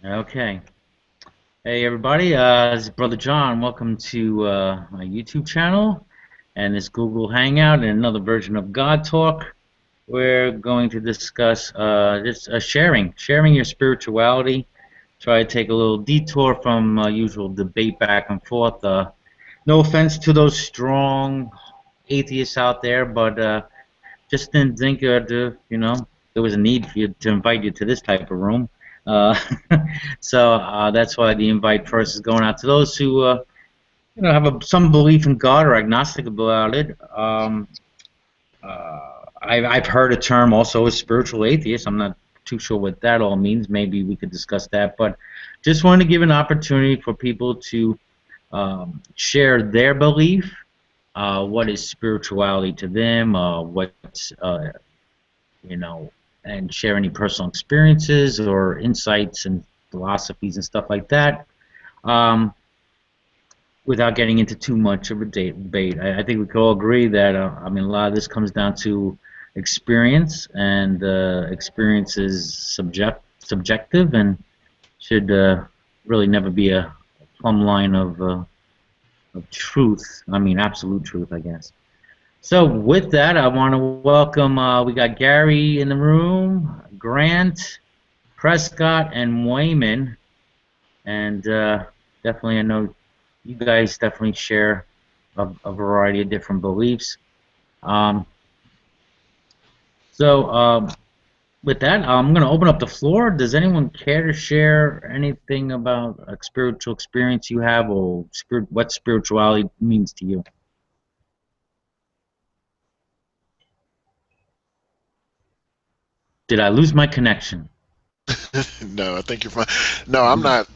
Okay. Hey everybody, this is Brother John. Welcome to my YouTube channel and this Google Hangout and another version of God Talk. We're going to discuss just sharing your spirituality. Try to take a little detour from usual debate back and forth. No offense to those strong atheists out there, but just didn't think there was a need for you to invite you to this type of room. Uh, so that's why the invite first is going out to those who have some belief in God or agnostic about it. I've heard a term also as spiritual atheist. I'm not too sure what that all means. Maybe we could discuss that, but just wanted to give an opportunity for people to share their belief. What is spirituality to them? What's you know, and share any personal experiences or insights and philosophies and stuff like that, um, without getting into too much of a debate. I think we can all agree that a lot of this comes down to experience, and experience is subjective and should really never be a plumb line of truth. I mean, absolute truth, I guess. So with that, I want to welcome. We got Gary in the room, Grant, Prescott, and Wayman, and definitely I know you guys definitely share a variety of different beliefs. Um, so with that, I'm going to open up the floor. Does anyone care to share anything about a spiritual experience you have, or what spirituality means to you? Did I lose my connection? No, I think you're fine. No, I'm not.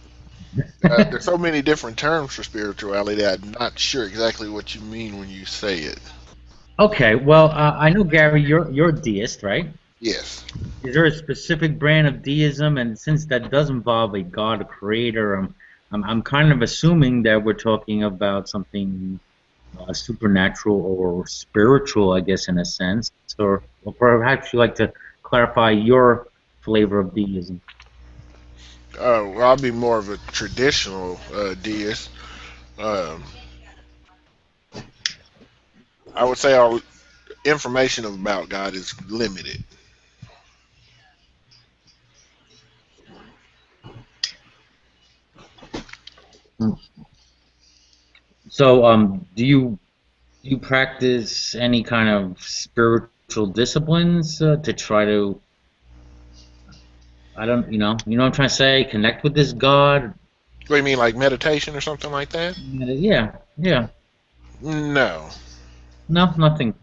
There's so many different terms for spirituality that I'm not sure exactly what you mean when you say it. Okay, well, I know Gary, you're a deist, right? Yes. Is there a specific brand of deism? And since that does involve a God, a creator, I'm kind of assuming that we're talking about something supernatural or spiritual, I guess, in a sense. Or perhaps you like to clarify your flavor of deism. Well, I'll be more of a traditional deist. Um, I would say our information about God is limited. So, do you practice any kind of spiritual disciplines to try to, I don't, what I'm trying to say, connect with this God? What do you mean, like meditation or something like that? Yeah, yeah. No. No, nothing.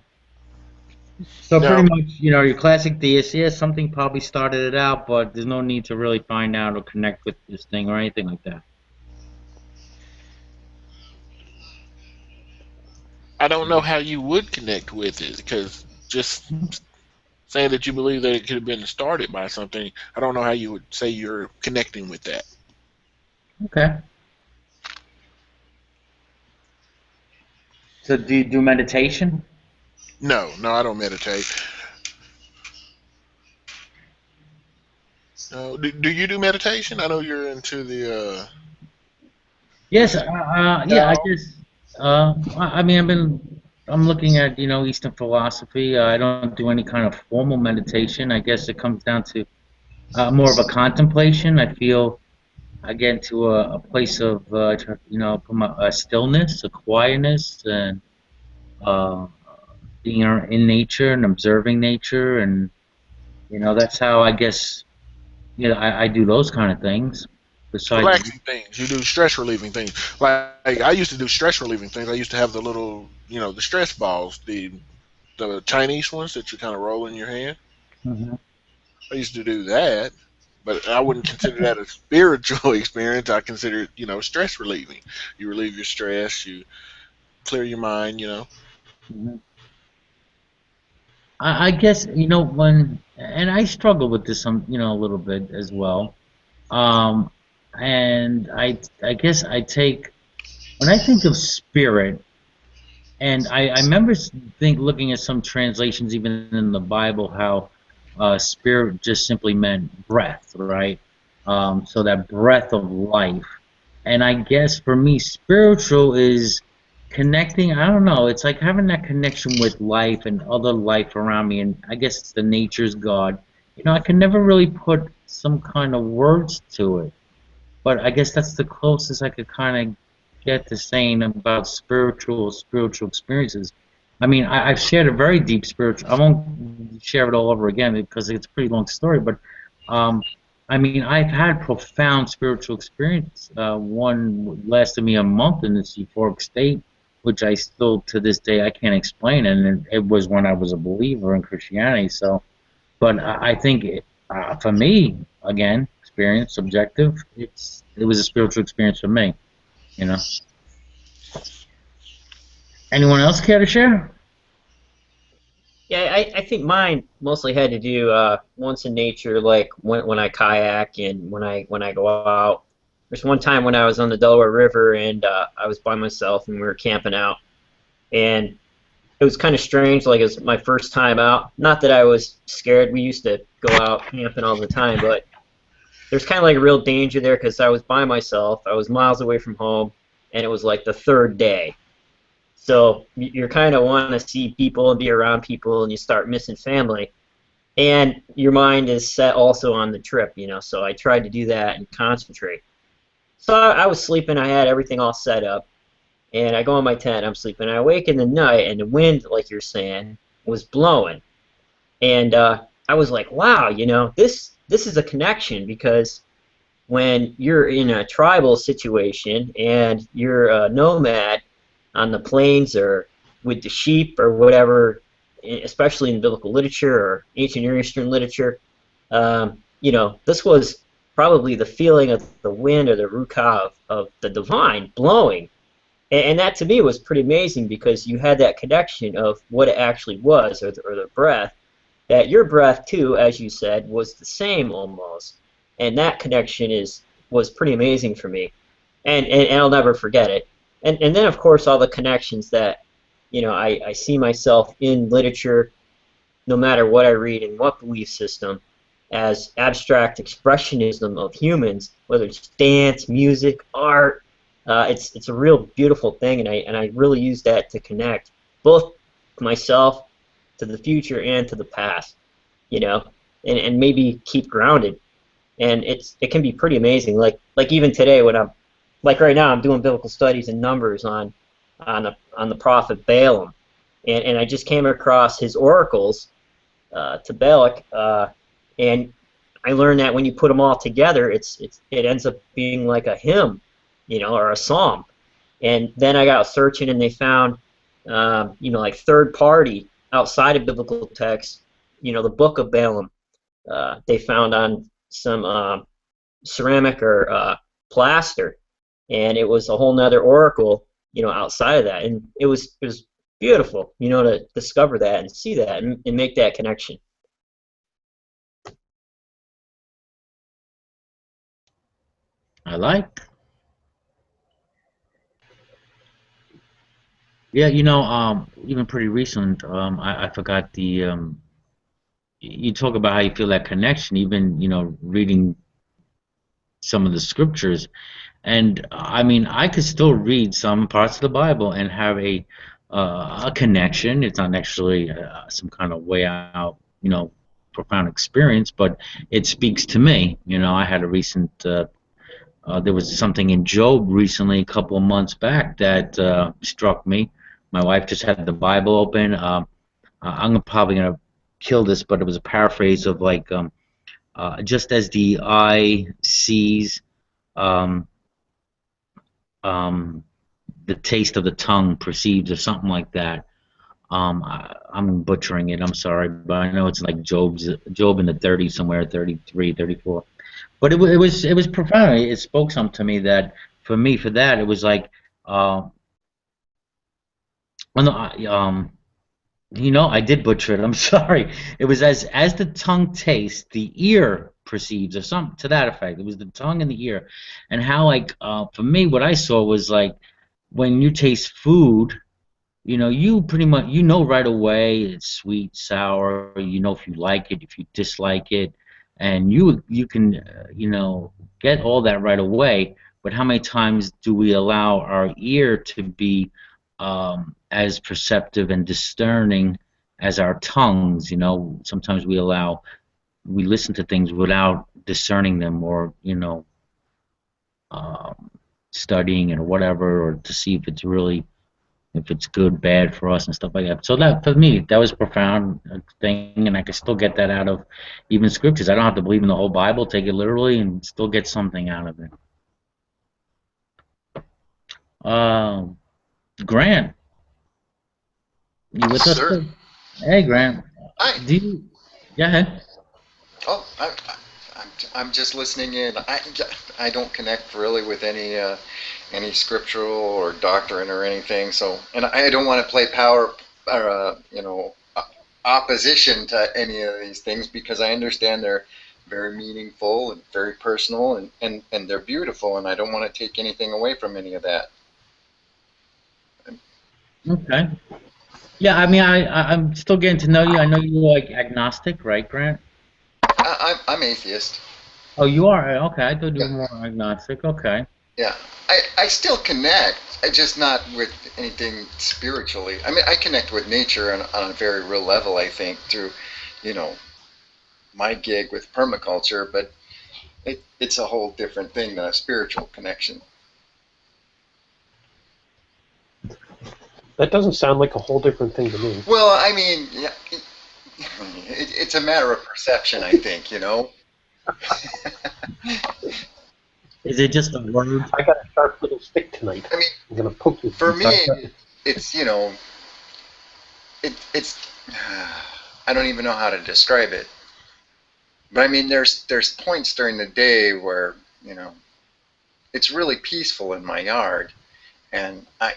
So pretty No. much, your classic theist, yeah, something probably started it out, but there's no need to really find out or connect with this thing or anything like that. I don't know how you would connect with it because just saying that you believe that it could have been started by something, I don't know how you would say you're connecting with that. Okay. So do you do meditation? No, no, I don't meditate. Do you do meditation? I know you're into Yes. is it Yeah. I Tao? guess. I'm looking at Eastern philosophy. I don't do any kind of formal meditation. I guess it comes down to more of a contemplation. I feel I get into a place of from a stillness, a quietness, and uh, being in nature and observing nature, and that's how I guess I do those kind of things. Besides, Relaxing things. You do stress relieving things. Like I used to do stress relieving things. I used to have the little, the stress balls, the Chinese ones that you kind of roll in your hand. Mhm. I used to do that, but I wouldn't consider that a spiritual experience. I consider it, stress relieving. You relieve your stress. You clear your mind. Mhm. I guess when, and I struggle with this some a little bit as well. Um, and I guess I take when I think of spirit, and I remember looking at some translations even in the Bible how spirit just simply meant breath, right? So that breath of life. And I guess for me, spiritual is connecting. I don't know. It's like having that connection with life and other life around me. And I guess it's the nature's God. I can never really put some kind of words to it, but I guess that's the closest I could kind of get to saying about spiritual experiences. I mean, I've shared a very deep spiritual. I won't share it all over again because it's a pretty long story. But um, I mean, I've had profound spiritual experience. One lasted me a month in this euphoric state, which I still to this day I can't explain. And it was when I was a believer in Christianity. So, but I think for me, again, experience, subjective. It was a spiritual experience for me. You know. Anyone else care to share? Yeah, I think mine mostly had to do once in nature, like when I kayak and when I go out. There's one time when I was on the Delaware River and I was by myself and we were camping out, and it was kind of strange. Like it was my first time out. Not that I was scared. We used to go out camping all the time, but there's kind of like a real danger there because I was by myself. I was miles away from home, and it was like the third day. So you're kind of want to see people and be around people, and you start missing family. And your mind is set also on the trip, So I tried to do that and concentrate. So I was sleeping. I had everything all set up, and I go in my tent. I'm sleeping. I wake in the night, and the wind, like you're saying, was blowing. And I was like, wow, this is a connection because when you're in a tribal situation and you're a nomad on the plains or with the sheep or whatever, especially in biblical literature or ancient Near Eastern literature, this was probably the feeling of the wind or the ruka of the divine blowing. And that to me was pretty amazing because you had that connection of what it actually was, or the breath, that your breath too, as you said, was the same almost. And that connection was pretty amazing for me. And I'll never forget it. And then of course all the connections that I see myself in literature, no matter what I read and what belief system, as abstract expressionism of humans, whether it's dance, music, art. It's a real beautiful thing, and I really use that to connect both myself to the future and to the past, and maybe keep grounded. And it can be pretty amazing. Like even today when I'm like right now I'm doing biblical studies and numbers on the prophet Balaam, and I just came across his oracles to Balak, and I learned that when you put them all together, it ends up being like a hymn, or a psalm. And then I got searching, and they found, like third party outside of biblical texts, the Book of Balaam. They found on some ceramic or plaster, and it was a whole nother oracle, outside of that, and it was beautiful, to discover that and see that and make that connection. I like. Yeah, even pretty recent. I forgot the. You talk about how you feel that connection, even reading some of the scriptures, and I mean, I could still read some parts of the Bible and have a connection. It's not actually some kind of way out, profound experience, but it speaks to me. I had a recent. There was something in Job recently, a couple of months back, that struck me. My wife just had the Bible open. I'm probably gonna kill this, but it was a paraphrase of like, just as the eye sees. Um, um, the taste of the tongue perceives, or something like that. I'm butchering it. I'm sorry, but I know it's like Job in the 30s somewhere, 33, 34. But it was profound. It spoke something to me that for me for that it was like, well, no, I did butcher it. I'm sorry. It was as the tongue tastes, the ear perceives, or something to that effect. It was the tongue and the ear, and how like for me what I saw was like when you taste food. You pretty much right away it's sweet, sour. If you like it, if you dislike it, and you can you know, get all that right away. But how many times do we allow our ear to be as perceptive and discerning as our tongues? You know, sometimes we listen to things without discerning them, or you know, um, studying it or whatever, or to see if it's really, if it's good, bad for us and stuff like that. So that, for me, that was a profound thing, and I can still get that out of even scriptures. I don't have to believe in the whole Bible, take it literally, and still get something out of it. Um, Grant, you with us? Sir, Hey, Grant, hi. do you? Go ahead. Oh, I'm just listening in. I don't connect really with any scriptural or doctrine or anything. So, and I don't want to play power or opposition to any of these things because I understand they're very meaningful and very personal and they're beautiful, and I don't want to take anything away from any of that. Okay. Yeah, I mean, I'm still getting to know you. I know you're like agnostic, right, Grant? I'm atheist. Oh, you are? Okay, I thought you Yeah. were more agnostic. Okay. Yeah, I still connect. I just not with anything spiritually. I mean, I connect with nature on a very real level. I think through, you know, my gig with permaculture, but it's a whole different thing than a spiritual connection. That doesn't sound like a whole different thing to me. Well, I mean, yeah, it's a matter of perception. I think, you know. Is it just a word? I got a sharp little stick tonight. I mean, I'm gonna poke you. for me, it's it's. I don't even know how to describe it. But I mean, there's points during the day where it's really peaceful in my yard, and I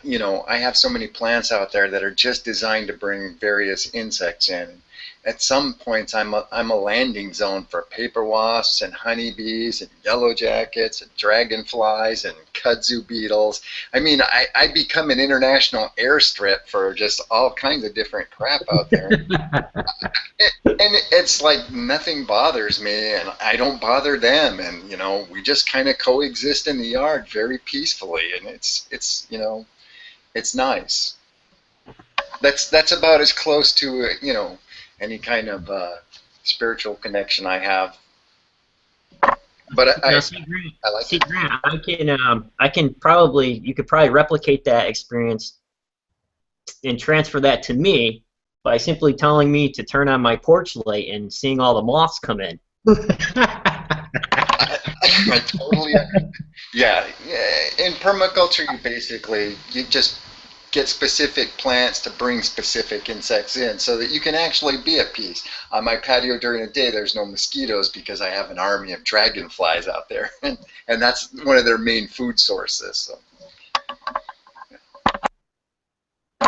have so many plants out there that are just designed to bring various insects in. At some points, I'm a landing zone for paper wasps and honeybees and yellow jackets and dragonflies and kudzu beetles. I mean, I become an international airstrip for just all kinds of different crap out there. And it's like nothing bothers me, and I don't bother them, and we just kind of coexist in the yard very peacefully, and it's nice. That's about as close to any kind of spiritual connection I have. But Now, see, Grant, I like see, it. Grant, I can probably, you could probably replicate that experience and transfer that to me by simply telling me to turn on my porch light and seeing all the moths come in. I totally agree. Yeah. In permaculture, you just get specific plants to bring specific insects in so that you can actually be at peace. On my patio during the day, there's no mosquitoes because I have an army of dragonflies out there, and that's one of their main food sources. So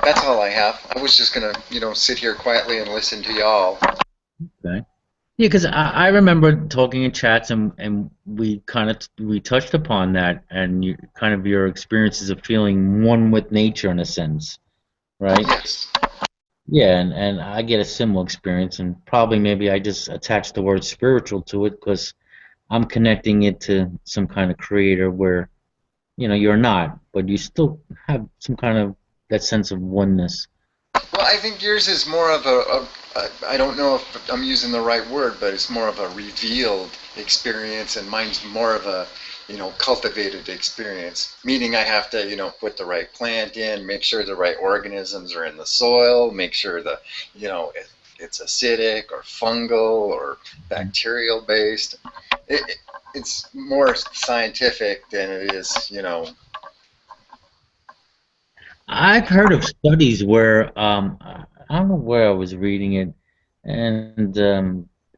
that's all I have. I was just gonna, sit here quietly and listen to y'all. Okay. Yeah, because I remember talking in chats, and we touched upon that, and kind of your experiences of feeling one with nature in a sense, right? Yes. Yeah, and I get a similar experience, and probably maybe I just attach the word spiritual to it because I'm connecting it to some kind of creator where you're not, but you still have some kind of that sense of oneness. Well, I think yours is more of I don't know if I'm using the right word, but it's more of a revealed experience, and mine's more of a, cultivated experience. Meaning I have to, put the right plant in, make sure the right organisms are in the soil, make sure it's acidic or fungal or bacterial based. It's more scientific than it is, I've heard of studies where I don't know where I was reading it, and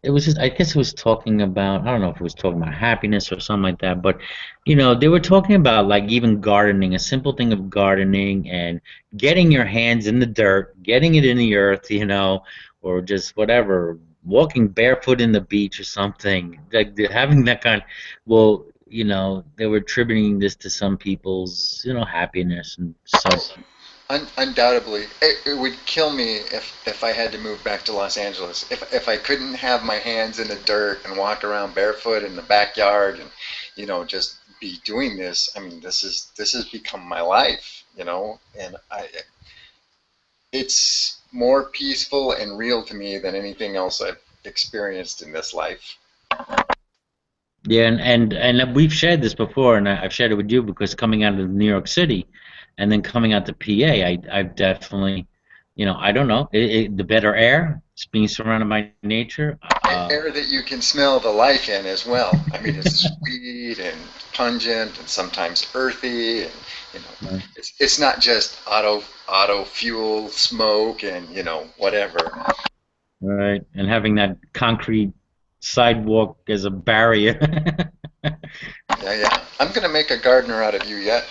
it was just, I guess it was talking about, I don't know if it was talking about happiness or something like that, but they were talking about like even gardening, a simple thing of gardening and getting your hands in the dirt, getting it in the earth, or just whatever, walking barefoot in the beach or something, like having that kind. Well, they were attributing this to some people's happiness and such. Undoubtedly, it would kill me if I had to move back to Los Angeles. If I couldn't have my hands in the dirt and walk around barefoot in the backyard and, just be doing this. I mean, this has become my life, and it's more peaceful and real to me than anything else I've experienced in this life. Yeah, and we've shared this before, and I've shared it with you because coming out of New York City, and then coming out to PA, I've definitely, I don't know, the better air, it's being surrounded by nature. Air that you can smell the life in as well. I mean, it's sweet and pungent and sometimes earthy, and Right. it's not just auto fuel smoke and whatever. Right, and having that concrete sidewalk as a barrier. Yeah, yeah. I'm gonna make a gardener out of you yet.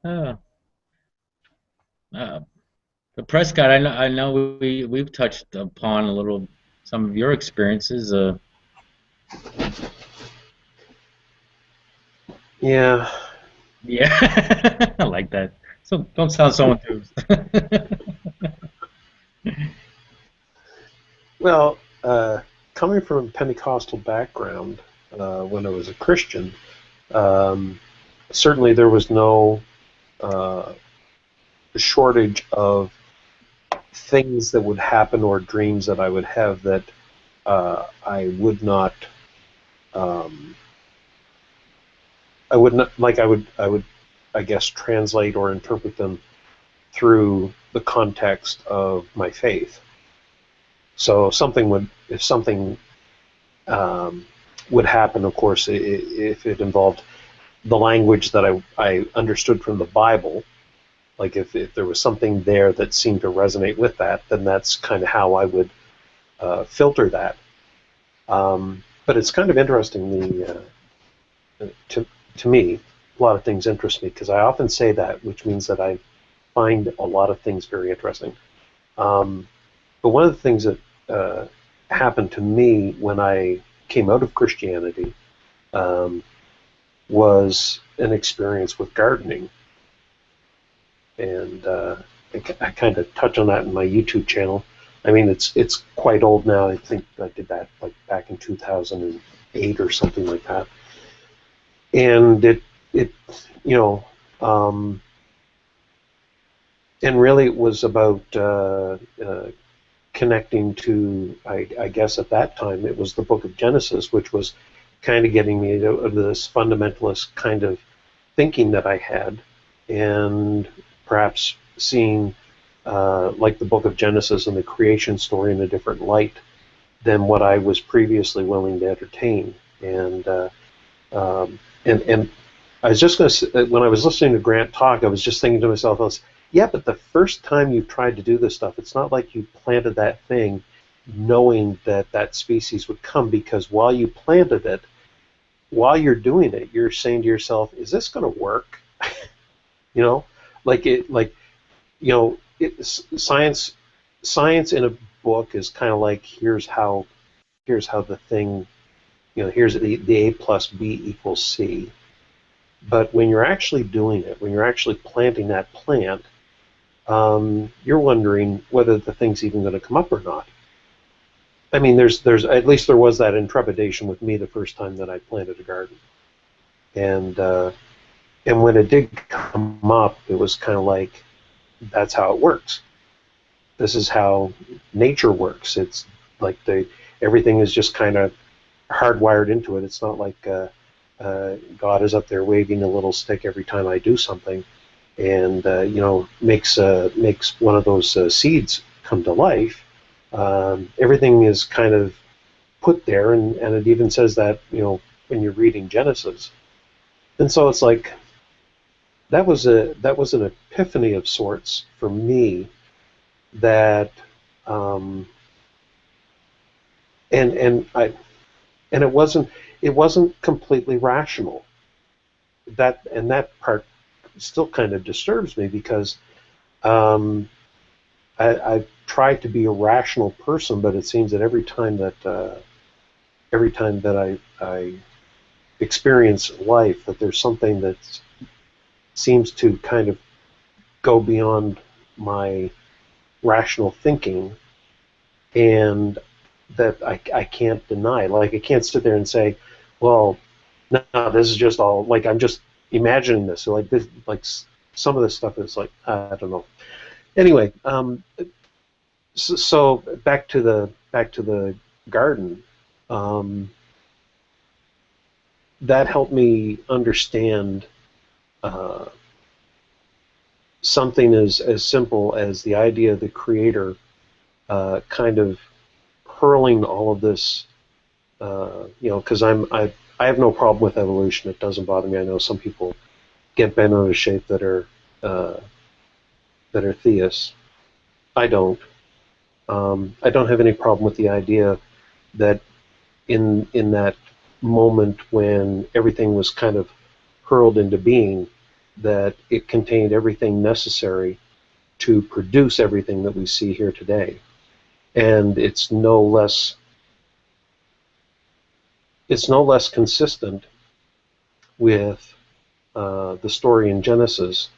uh, uh, but Prescott, I know we've touched upon a little some of your experiences. Yeah. Yeah, I like that. So don't sound so enthused. Well, coming from a Pentecostal background, when I was a Christian, um, certainly there was no uh, shortage of things that would happen or dreams that I would have that I would not. Um, I would not like. I guess, translate or interpret them through the context of my faith. So if something would happen, of course, if it involved the language that I understood from the Bible, like if there was something there that seemed to resonate with that, then that's kind of how I would filter that. But it's kind of interesting. To me, a lot of things interest me because I often say that, which means that I find a lot of things very interesting. But one of the things that happened to me when I came out of Christianity um, was an experience with gardening, and I kind of touch on that in my YouTube channel. I mean, it's quite old now. I think I did that like back in 2008 or something like that, and it you know and really it was about connecting to, I guess at that time it was the book of Genesis, which was kind of getting me to this fundamentalist kind of thinking that I had, and perhaps seeing like the book of Genesis and the creation story in a different light than what I was previously willing to entertain. And I was just going to, when I was listening to Grant talk, I was just thinking to myself, yeah, but the first time you tried to do this stuff, it's not like you planted that thing knowing that that species would come, because while you planted it, while you're doing it, you're saying to yourself, is this going to work? You know, science in a book is kind of like, here's how the thing, here's the A plus B equals C. But when you're actually doing it, when you're actually planting that plant, you're wondering whether the thing's even going to come up or not. I mean, there's at least there was that intrepidation with me the first time that I planted a garden, and when it did come up, it was kind of like, that's how it works. This is how nature works. It's like everything is just kind of hardwired into it. It's not like God is up there waving a little stick every time I do something, and makes one of those seeds come to life. Everything is kind of put there, and it even says that when you're reading Genesis, and so it's like that was an epiphany of sorts for me, that and it wasn't completely rational. That part still kind of disturbs me, because I've tried to be a rational person, but it seems that every time that I experience life, that there's something that's seems to kind of go beyond my rational thinking, and that I can't deny. Like, I can't sit there and say, well, no, this is just all, like, I'm just imagining this. So, like, this, like, some of this stuff is like, I don't know. Anyway, so back to the garden. That helped me understand something as simple as the idea of the creator kind of hurling all of this, because I have no problem with evolution. It doesn't bother me. I know some people get bent out of shape that are theists. I don't. I don't have any problem with the idea that in that moment when everything was kind of hurled into being, that it contained everything necessary to produce everything that we see here today. And it's no less consistent with the story in Genesis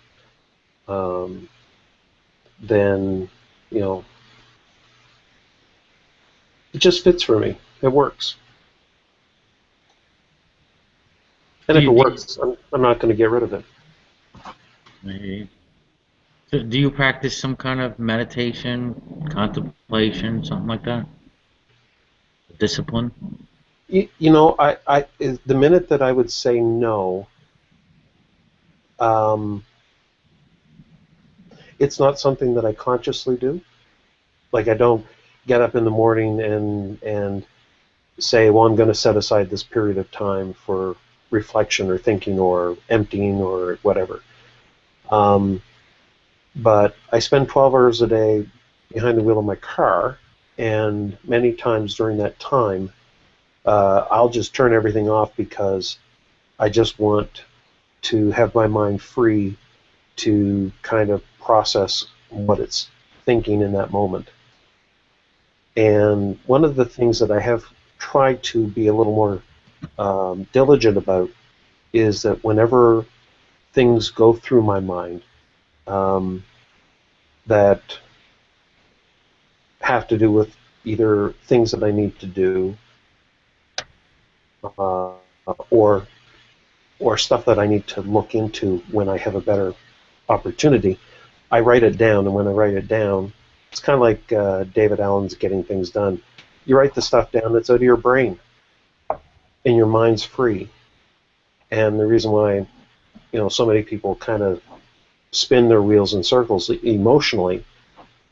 than, it just fits for me. It works. And if it works, I'm not going to get rid of it. So do you practice some kind of meditation, contemplation, something like that? Discipline? The minute that I would say no, it's not something that I consciously do. Like, I don't get up in the morning and say, well, I'm going to set aside this period of time for reflection or thinking or emptying or whatever. But I spend 12 hours a day behind the wheel of my car, and many times during that time, I'll just turn everything off because I just want to have my mind free to kind of process what it's thinking in that moment. And one of the things that I have tried to be a little more diligent about is that whenever things go through my mind that have to do with either things that I need to do or stuff that I need to look into when I have a better opportunity, I write it down. And when I write it down, it's kind of like David Allen's Getting Things Done. You write the stuff down that's out of your brain, and your mind's free. And the reason why, so many people kind of spin their wheels in circles emotionally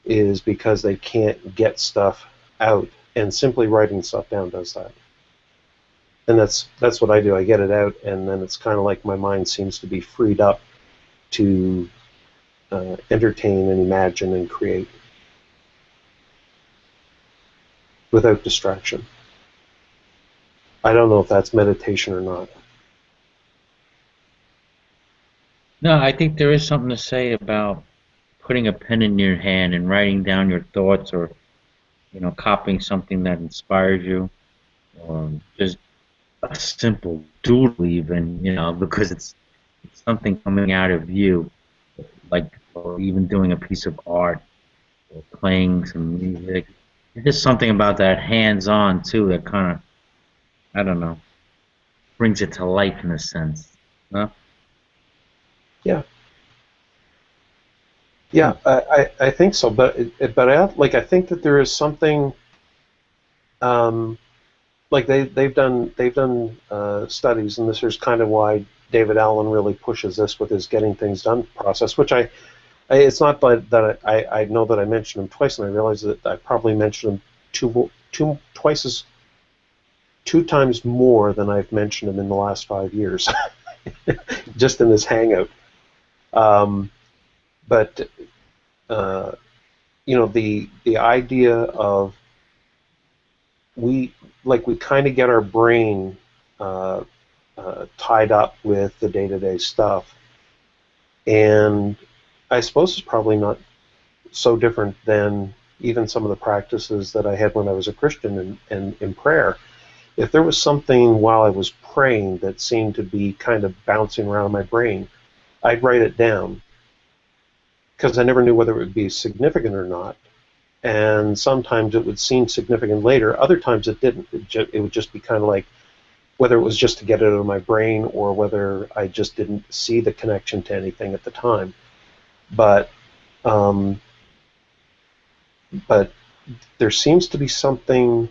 is because they can't get stuff out, and simply writing stuff down does that. And that's what I do. I get it out, and then it's kind of like my mind seems to be freed up to entertain and imagine and create without distraction. I don't know if that's meditation or not. No, I think there is something to say about putting a pen in your hand and writing down your thoughts, or copying something that inspires you, or just a simple doodle even, because it's something coming out of you, like, or even doing a piece of art or playing some music. There's just something about that hands-on too that kind of, I don't know, brings it to life in a sense. No? Yeah. Yeah, I think so, but I think that there is something, like they've done studies, and this is kind of why David Allen really pushes this with his Getting Things Done process, which it's not that I know that I mentioned him twice, and I realize that I probably mentioned him two times more than I've mentioned him in the last 5 years, just in this hangout. But the idea of we kind of get our brain tied up with the day-to-day stuff, and I suppose it's probably not so different than even some of the practices that I had when I was a Christian and in prayer. If there was something while I was praying that seemed to be kind of bouncing around my brain, I'd write it down because I never knew whether it would be significant or not. And sometimes it would seem significant later. Other times it didn't. It would just be kind of like whether it was just to get it out of my brain or whether I just didn't see the connection to anything at the time. But there seems to be something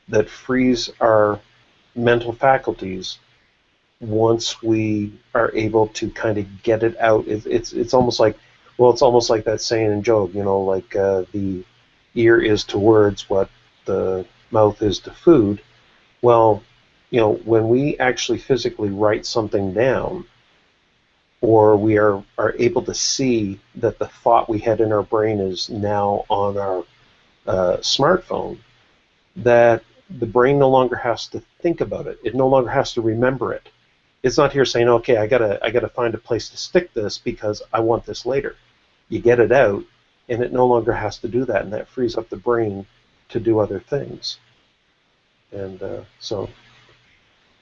that frees our mental faculties once we are able to kind of get it out. It's almost like, well, it's almost like that saying in Job, you know, like the ear is to words what the mouth is to food. Well, you know, when we actually physically write something down, or we are able to see that the thought we had in our brain is now on our smartphone, that the brain no longer has to think about it. It no longer has to remember it. It's not here saying, okay, I gotta find a place to stick this because I want this later. You get it out, and it no longer has to do that, and that frees up the brain to do other things. And so.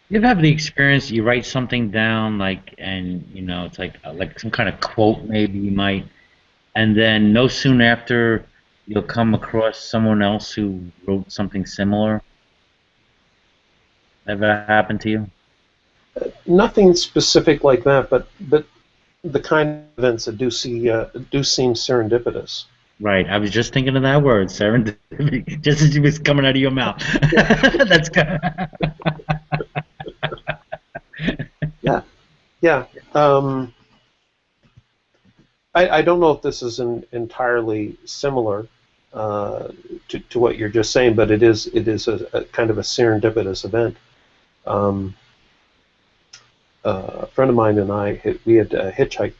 You ever have the experience you write something down, like, and you know, it's like some kind of quote maybe you might, and then no soon after you'll come across someone else who wrote something similar? Ever happened to you? Nothing specific like that, but the kind of events that do seem serendipitous. Right. I was just thinking of that word, serendipity, just as it was coming out of your mouth. That's good. Yeah. I don't know if this is entirely similar to what you're just saying, but it is a kind of a serendipitous event. A friend of mine and I, we had hitchhiked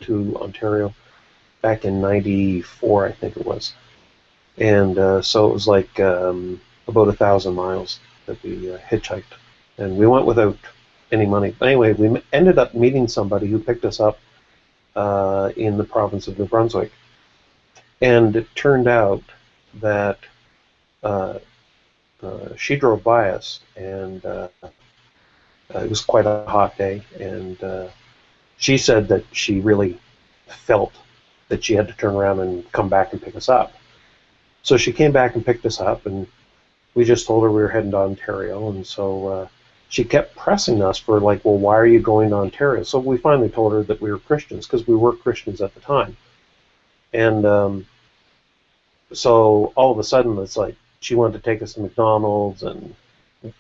to Ontario back in '94, I think it was, and so it was like about 1,000 miles that we hitchhiked, and we went without any money. But anyway, we ended up meeting somebody who picked us up in the province of New Brunswick, and it turned out that she drove by us, and it was quite a hot day, and she said that she really felt that she had to turn around and come back and pick us up. So she came back and picked us up, and we just told her we were heading to Ontario, and so she kept pressing us for, like, well, why are you going to Ontario? So we finally told her that we were Christians, because we were Christians at the time. And so all of a sudden, it's like she wanted to take us to McDonald's,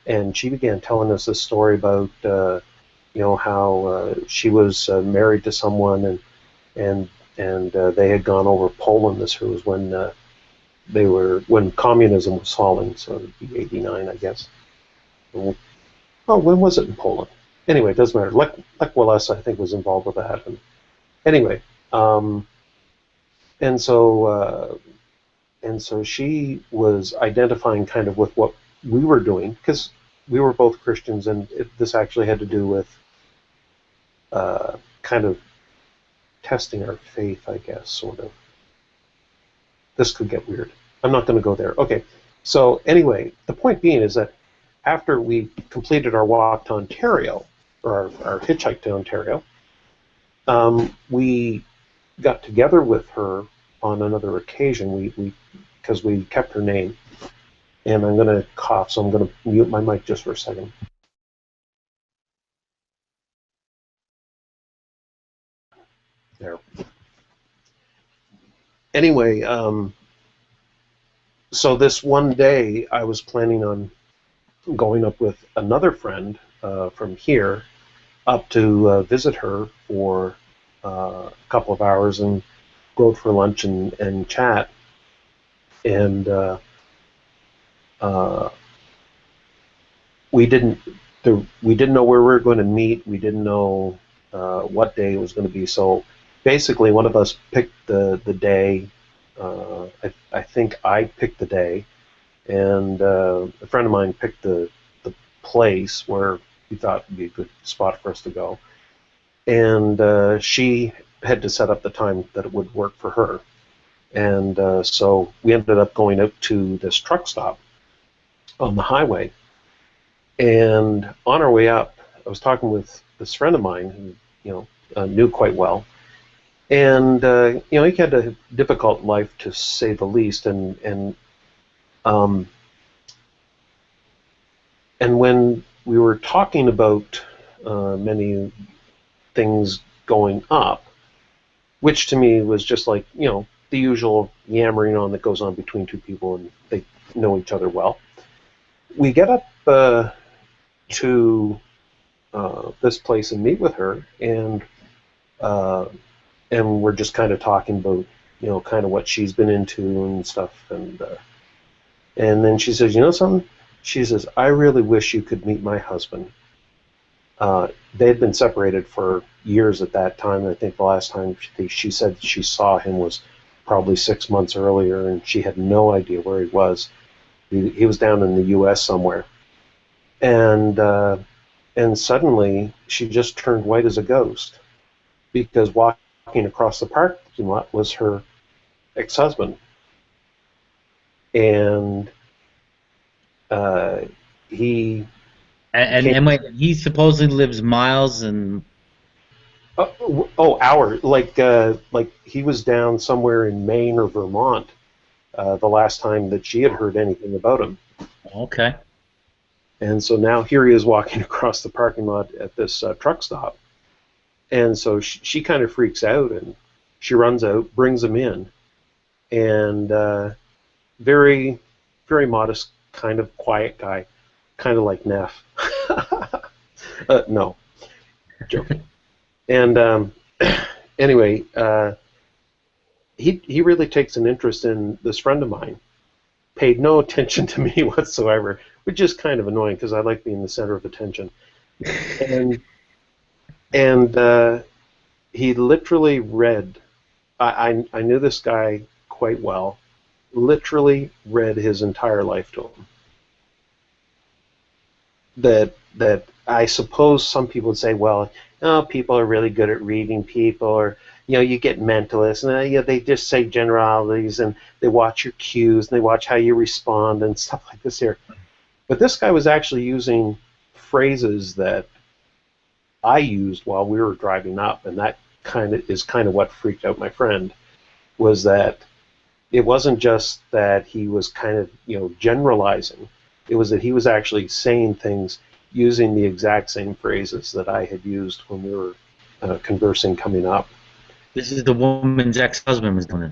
and she began telling us this story about, you know, how she was married to someone, and they had gone over Poland. This was when when communism was falling, so it would be '89, I guess. Oh, when was it in Poland? Anyway, it doesn't matter. Lech Walesa, I think, was involved with that. And anyway, and so she was identifying kind of with what we were doing, because we were both Christians, and this actually had to do with kind of testing our faith, I guess, sort of. This could get weird. I'm not going to go there. Okay, so anyway, the point being is that after we completed our walk to Ontario, or our hitchhike to Ontario, we got together with her on another occasion. Because we kept her name, and I'm going to cough, so I'm going to mute my mic just for a second. There. Anyway, so this one day I was planning on going up with another friend from here up to visit her for a couple of hours and go out for lunch and chat. And we didn't know where we were going to meet. We didn't know what day it was going to be. So basically, one of us picked the day. I think I picked the day, and a friend of mine picked the place where we thought would be a good spot for us to go. And she had to set up the time that it would work for her. And so we ended up going out to this truck stop on the highway. And on our way up, I was talking with this friend of mine who, you know, knew quite well. And he had a difficult life, to say the least. Um, and when we were talking about many things going up, which to me was just like, the usual yammering on that goes on between two people, and they know each other well. We get up to this place and meet with her, and we're just kind of talking about, kind of what she's been into and stuff, and then she says, something? She says, I really wish you could meet my husband. They had been separated for years at that time. I think the last time she said she saw him was probably 6 months earlier, and she had no idea where he was. He was down in the U.S. somewhere. And suddenly she just turned white as a ghost, because walking across the parking lot was her ex-husband. And he he supposedly lives miles and hours. Like he was down somewhere in Maine or Vermont the last time that she had heard anything about him. Okay. And so now here he is walking across the parking lot at this truck stop. And so she kind of freaks out, and she runs out, brings him in, and very, very modest, kind of quiet guy, kind of like Neff. No, joking. And anyway, he really takes an interest in this friend of mine. Paid no attention to me whatsoever, which is kind of annoying because I like being the center of attention. And he literally read. I knew this guy quite well. Literally read his entire life to him. That I suppose some people would say, well, people are really good at reading people, or you get mentalists, and they just say generalities, and they watch your cues, and they watch how you respond, and stuff like this here. But this guy was actually using phrases that I used while we were driving up, and that is kind of what freaked out my friend, was that it wasn't just that he was kind of generalizing. It was that he was actually saying things using the exact same phrases that I had used when we were conversing coming up. This is the woman's ex-husband was doing it.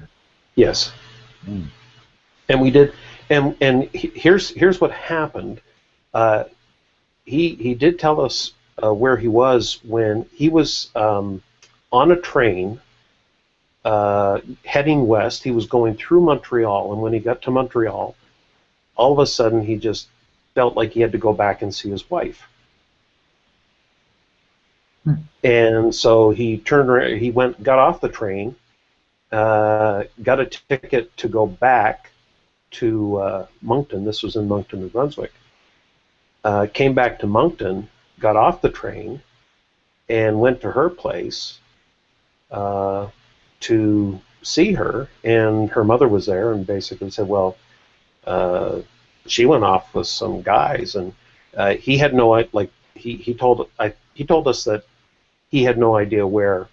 Yes. Mm. And we did. And here's what happened. He did tell us where he was when he was on a train heading west. He was going through Montreal, and when he got to Montreal, all of a sudden he just felt like he had to go back and see his wife. And so he turned around, he got off the train, got a ticket to go back to Moncton. This was in Moncton, New Brunswick. Came back to Moncton, got off the train, and went to her place to see her. And her mother was there, and basically said, well, she went off with some guys, and he had no idea. He told us that he had no idea where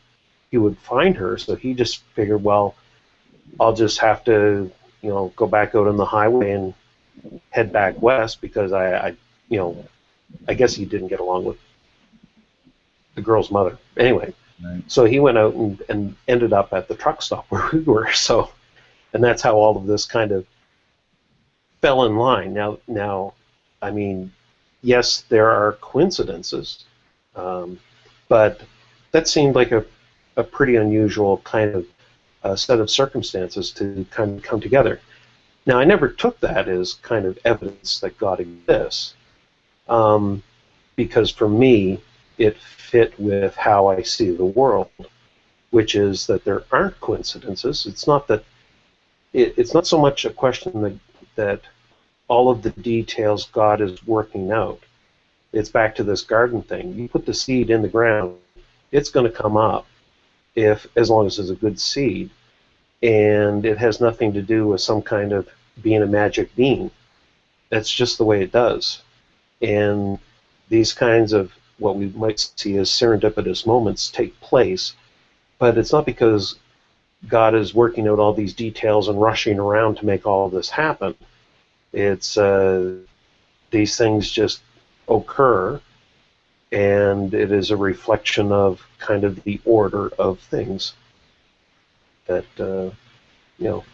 he would find her, so he just figured, well, I'll just have to go back out on the highway and head back west, because I guess he didn't get along with the girl's mother. Anyway, right. So he went out and ended up at the truck stop where we were. So, and that's how all of this kind of fell in line. Now, I mean, yes, there are coincidences, but that seemed like a pretty unusual kind of set of circumstances to kind of come together. Now, I never took that as kind of evidence that God exists, because for me, it fit with how I see the world, which is that there aren't coincidences. It's not that it's not so much a question that all of the details God is working out. It's back to this garden thing. You put the seed in the ground, it's going to come up as long as it's a good seed, and it has nothing to do with some kind of being a magic bean. That's just the way it does. And these kinds of what we might see as serendipitous moments take place, but it's not because God is working out all these details and rushing around to make all of this happen. It's these things just occur, and it is a reflection of kind of the order of things that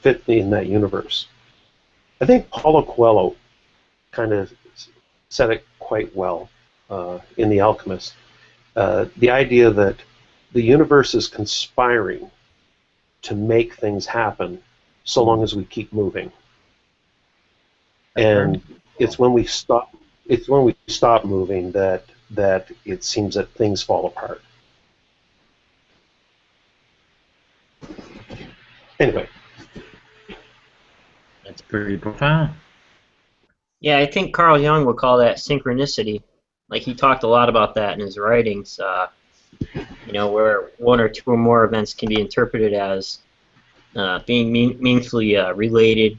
fit in that universe. I think Paulo Coelho kind of said it quite well in The Alchemist. The idea that the universe is conspiring to make things happen so long as we keep moving. And it's when we stop moving that it seems that things fall apart. Anyway. That's pretty profound. Yeah, I think Carl Jung would call that synchronicity. Like, he talked a lot about that in his writings, where one or two or more events can be interpreted as being meaningfully related.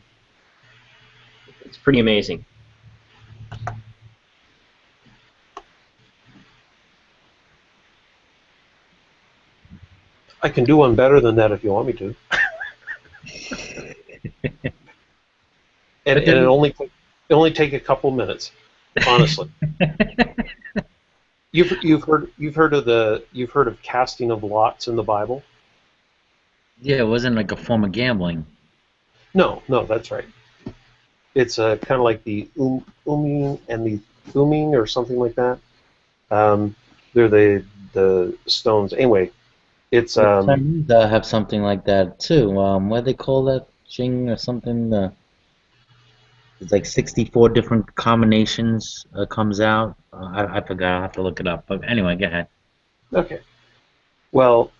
It's pretty amazing. I can do one better than that if you want me to. and it only take a couple minutes, honestly. You've heard of casting of lots in the Bible? Yeah, it wasn't like a form of gambling. No, that's right. It's kind of like the Uming and the Thuming or something like that. They're the stones. Anyway, it's Chinese have something like that too. What do they call that? Jing or something? It's like 64 different combinations comes out. I forgot. I'll have to look it up. But anyway, go ahead. Okay. Well,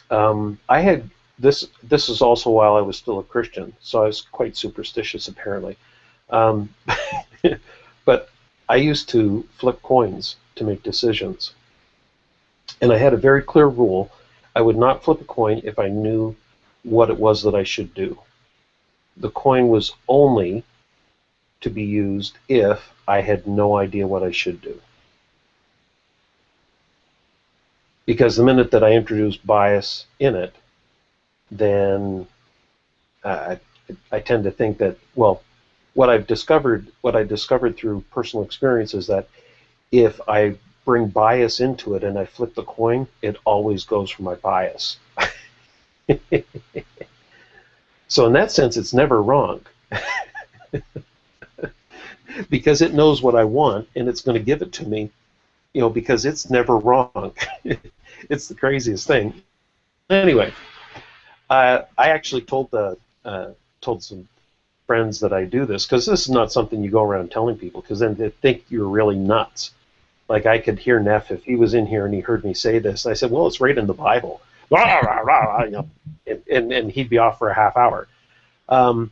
I had this is also while I was still a Christian, so I was quite superstitious apparently. But I used to flip coins to make decisions. And I had a very clear rule. I would not flip a coin if I knew what it was that I should do. The coin was only to be used if I had no idea what I should do. Because the minute that I introduced bias in it, then I tend to think that, well, what I discovered through personal experience is that if I bring bias into it and I flip the coin, it always goes for my bias. So in that sense, it's never wrong. Because it knows what I want and it's going to give it to me, because it's never wrong. It's the craziest thing. Anyway, I actually told some friends that I do this, because this is not something you go around telling people, because then they think you're really nuts. Like, I could hear Neff if he was in here and he heard me say this. I said, well, it's right in the Bible. And he'd be off for a half hour. I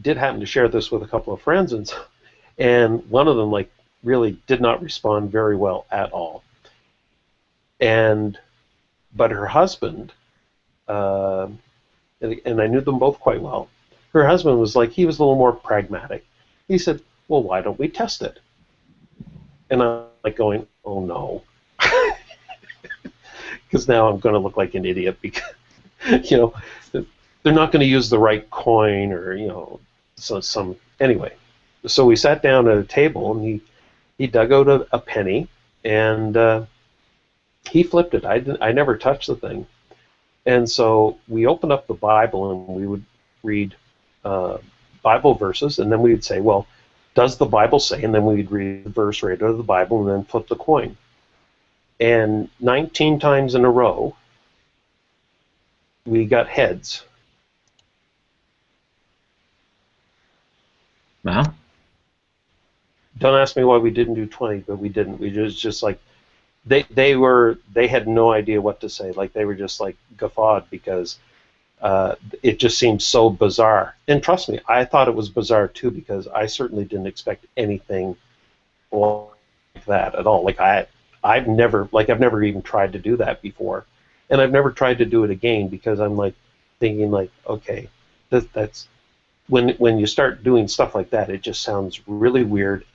did happen to share this with a couple of friends, and one of them really did not respond very well at all. But her husband, and I knew them both quite well. Her husband was he was a little more pragmatic. He said, well, why don't we test it? And I'm going, oh no. Because now I'm going to look like an idiot because, they're not going to use the right coin or, anyway. So we sat down at a table and he dug out a penny and he flipped it. I never touched the thing. And so we opened up the Bible and we would read Bible verses, and then we would say, well, does the Bible say? And then we'd read the verse right out of the Bible and then flip the coin. And 19 times in a row, we got heads. Well, don't ask me why we didn't do 20, but we didn't. We just they had no idea what to say. They were just guffawed because it just seemed so bizarre. And trust me, I thought it was bizarre too, because I certainly didn't expect anything like that at all. I've never even tried to do that before, and I've never tried to do it again because I'm thinking okay, that's when you start doing stuff like that, it just sounds really weird,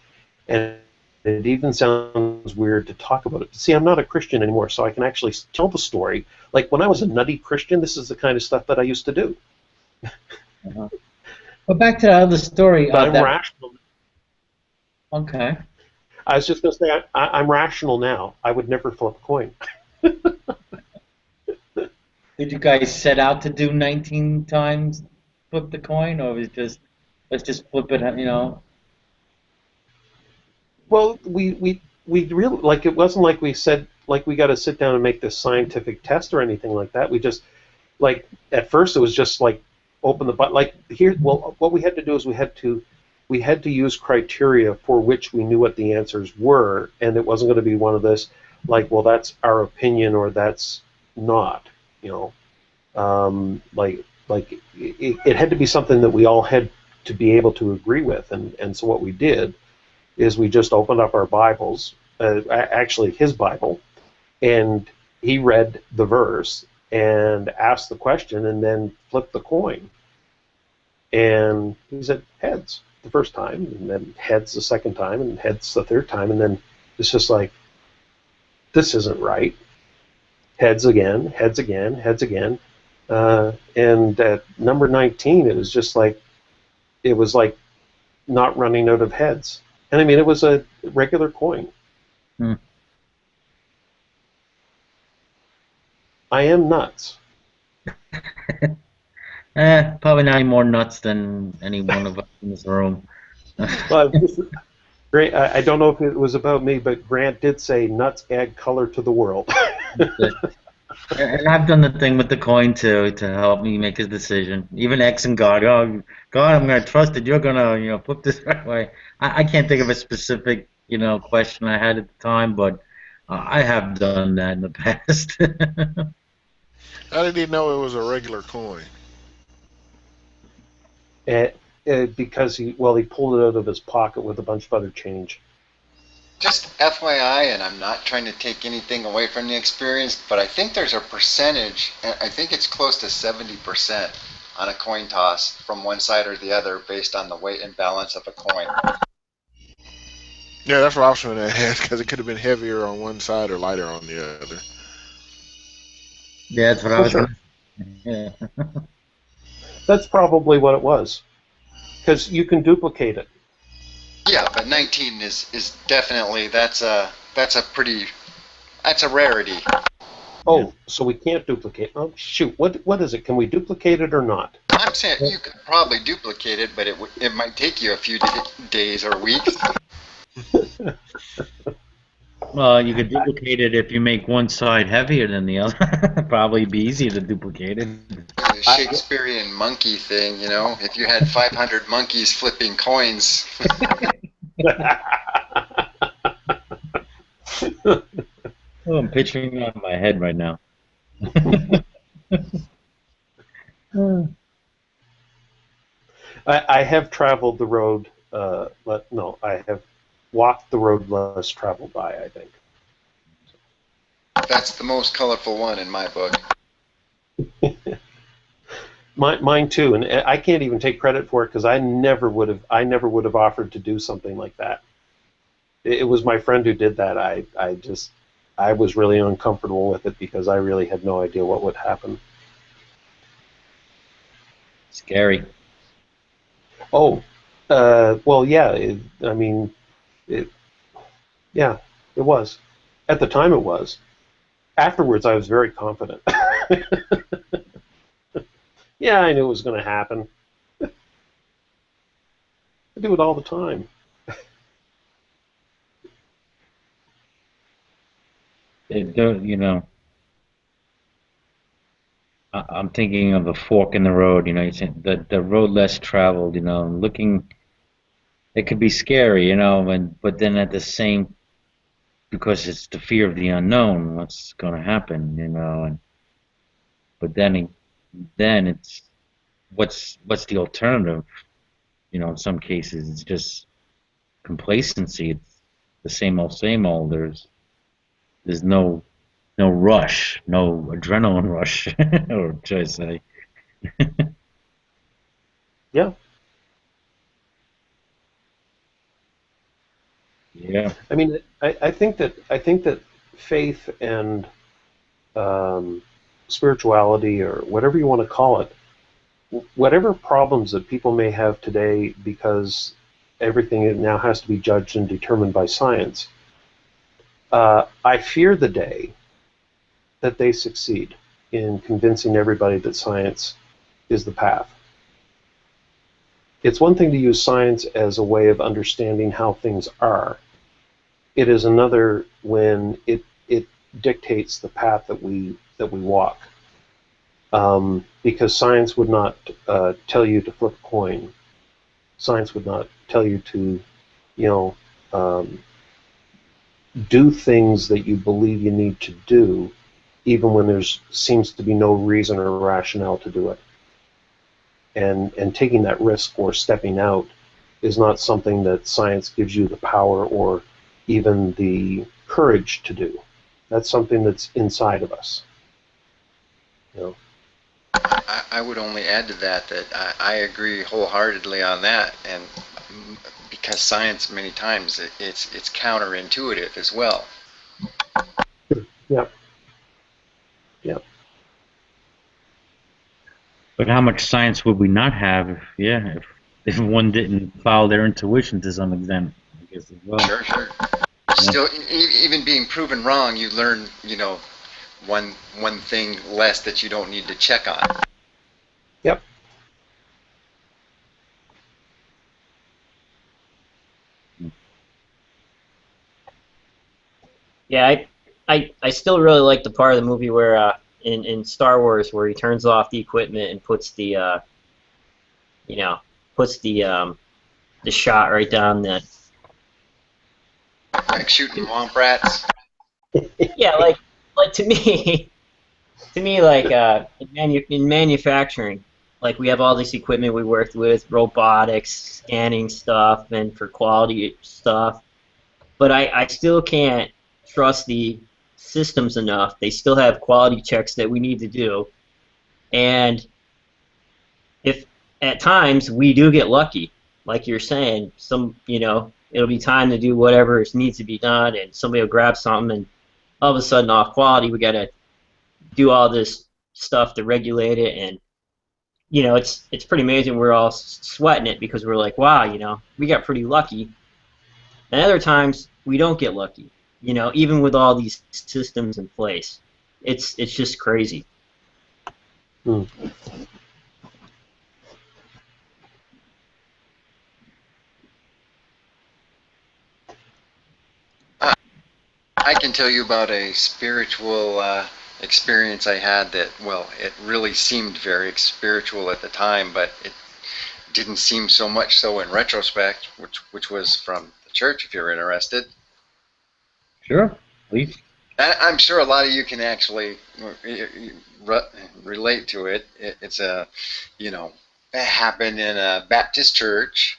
and it even sounds weird to talk about it. See, I'm not a Christian anymore, so I can actually tell the story. Like when I was a nutty Christian, this is the kind of stuff that I used to do. Uh-huh. But back to the other story. But I'm rational. Okay. I was just going to say, I'm rational now. I would never flip a coin. Did you guys set out to do 19 times flip the coin, or was it just let's just flip it? You know. Well, we really, like, it wasn't like we said, like, we got to sit down and make this scientific test or anything like that. We just, like, at first it was just like open the button. Like here, well, what we had to do is we had to use criteria for which we knew what the answers were, and it wasn't going to be one of this, like, well, that's our opinion or that's not, you know. It had to be something that we all had to be able to agree with, and so what we did is we just opened up our Bibles, actually his Bible, and he read the verse and asked the question and then flipped the coin. And he said heads the first time, and then heads the second time, and heads the third time, and then it's just like, this isn't right. Heads again, heads again, heads again. And at number 19, it was just like, it was like not running out of heads. And I mean, it was a regular coin. Hmm. I am nuts. Probably not any more nuts than any one of us in this room. Well, Grant, I don't know if it was about me, but Grant did say nuts add color to the world. And I've done the thing with the coin too to help me make a decision. Even X and God. Oh, God, I'm gonna trust that you're gonna, flip this right way. I can't think of a specific, question I had at the time, but I have done that in the past. How did he know it was a regular coin? Because he pulled it out of his pocket with a bunch of other change. Just FYI, and I'm not trying to take anything away from the experience, but I think there's a percentage, I think it's close to 70% on a coin toss from one side or the other based on the weight and balance of a coin. Yeah, that's what I was trying to ask, because it could have been heavier on one side or lighter on the other. Yeah, that's what I was sure. Yeah. That's probably what it was, because you can duplicate it. Yeah, but 19 is definitely, that's a rarity. Oh, so we can't duplicate. Oh, shoot. What is it? Can we duplicate it or not? I'm saying you could probably duplicate it, but it might take you a few days or weeks. Well, you could duplicate it if you make one side heavier than the other. Probably be easier to duplicate it. The Shakespearean monkey thing, if you had 500 monkeys flipping coins. Oh, I'm picturing that in my head right now. I have traveled the road. I have walked the road less traveled by, I think. That's the most colorful one in my book. Mine too, and I can't even take credit for it because I never would have offered to do something like that. It was my friend who did that. I was really uncomfortable with it because I really had no idea what would happen. Scary. Oh, well, yeah. It was. At the time, it was. Afterwards, I was very confident. Yeah, I knew it was going to happen. I do it all the time. I'm thinking of a fork in the road. You said the road less traveled. Looking, it could be scary. But then at the same, because it's the fear of the unknown, what's going to happen. But then it's what's the alternative? In some cases, it's just complacency. It's the same old, same old. There's no rush, no adrenaline rush, or should I say? Yeah. Yeah. I mean, I think that faith and spirituality, or whatever you want to call it, whatever problems that people may have today because everything now has to be judged and determined by science, I fear the day that they succeed in convincing everybody that science is the path. It's one thing to use science as a way of understanding how things are. It is another when it dictates the path that we walk. Because science would not tell you to flip a coin. Science would not tell you to, do things that you believe you need to do, even when there seems to be no reason or rationale to do it. And taking that risk or stepping out is not something that science gives you the power or even the courage to do. That's something that's inside of us. I would only add to that I agree wholeheartedly on that, and because science many times it's counterintuitive as well. Yep. Yep. But how much science would we not have if one didn't follow their intuition to some extent, I guess, as well. Sure. Still, even being proven wrong, you learn, one thing less that you don't need to check on. Yep. Yeah, I still really like the part of the movie where in Star Wars where he turns off the equipment and puts the the shot right down the Like shooting womp rats. yeah, like to me like in manufacturing, like we have all this equipment we work with, robotics, scanning stuff, and for quality stuff, but I still can't trust the systems enough. They still have quality checks that we need to do, and if at times we do get lucky, like you're saying, it'll be time to do whatever needs to be done, and somebody will grab something, and all of a sudden off quality, we got to do all this stuff to regulate it, and it's pretty amazing. We're all sweating it because we're like, wow, we got pretty lucky. And other times we don't get lucky, even with all these systems in place. It's just crazy. Hmm. I can tell you about a spiritual experience I had that, well, it really seemed very spiritual at the time, but it didn't seem so much so in retrospect, which was from the church, if you're interested. Sure, please. I'm sure a lot of you can actually relate to it. It's it happened in a Baptist church,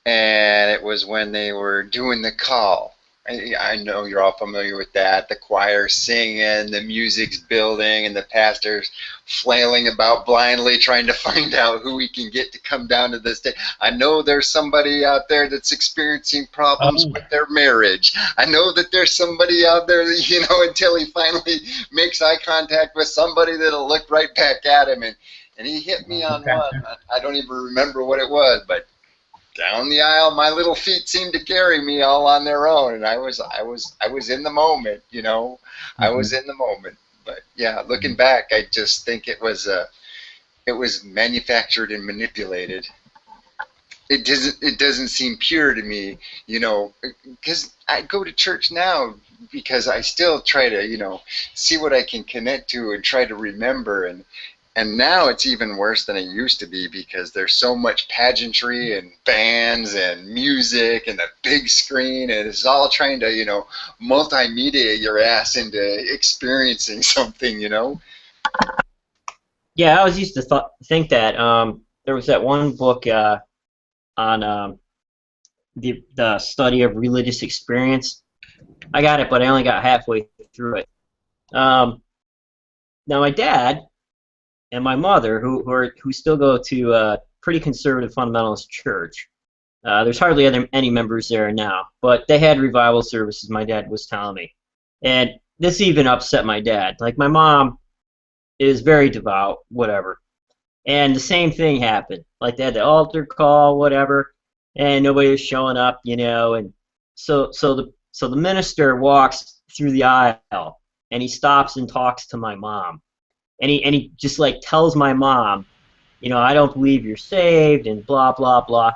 and it was when they were doing the call. I know you're all familiar with that. The choir singing, the music's building, and the pastor's flailing about blindly trying to find out who he can get to come down to the stage. I know there's somebody out there that's experiencing problems with their marriage. I know that there's somebody out there that, until he finally makes eye contact with somebody that'll look right back at him. And he hit me on one. I don't even remember what it was, but down the aisle, my little feet seemed to carry me all on their own, and I was in the moment, I was in the moment. But yeah, looking back, I just think it was manufactured and manipulated. It doesn't seem pure to me, because I go to church now because I still try to, see what I can connect to and try to remember. And now it's even worse than it used to be because there's so much pageantry and bands and music and the big screen, and it's all trying to, multimedia your ass into experiencing something, Yeah, I always used to think that there was that one book on the study of religious experience. I got it, but I only got halfway through it. Now my dad and my mother, who still go to a pretty conservative fundamentalist church, There's hardly any members there now, but they had revival services, my dad was telling me. And this even upset my dad. Like, my mom is very devout, whatever. And the same thing happened. Like, they had the altar call, whatever, and nobody was showing up, and so the minister walks through the aisle, and he stops and talks to my mom. And he just, like, tells my mom, I don't believe you're saved, and blah, blah, blah.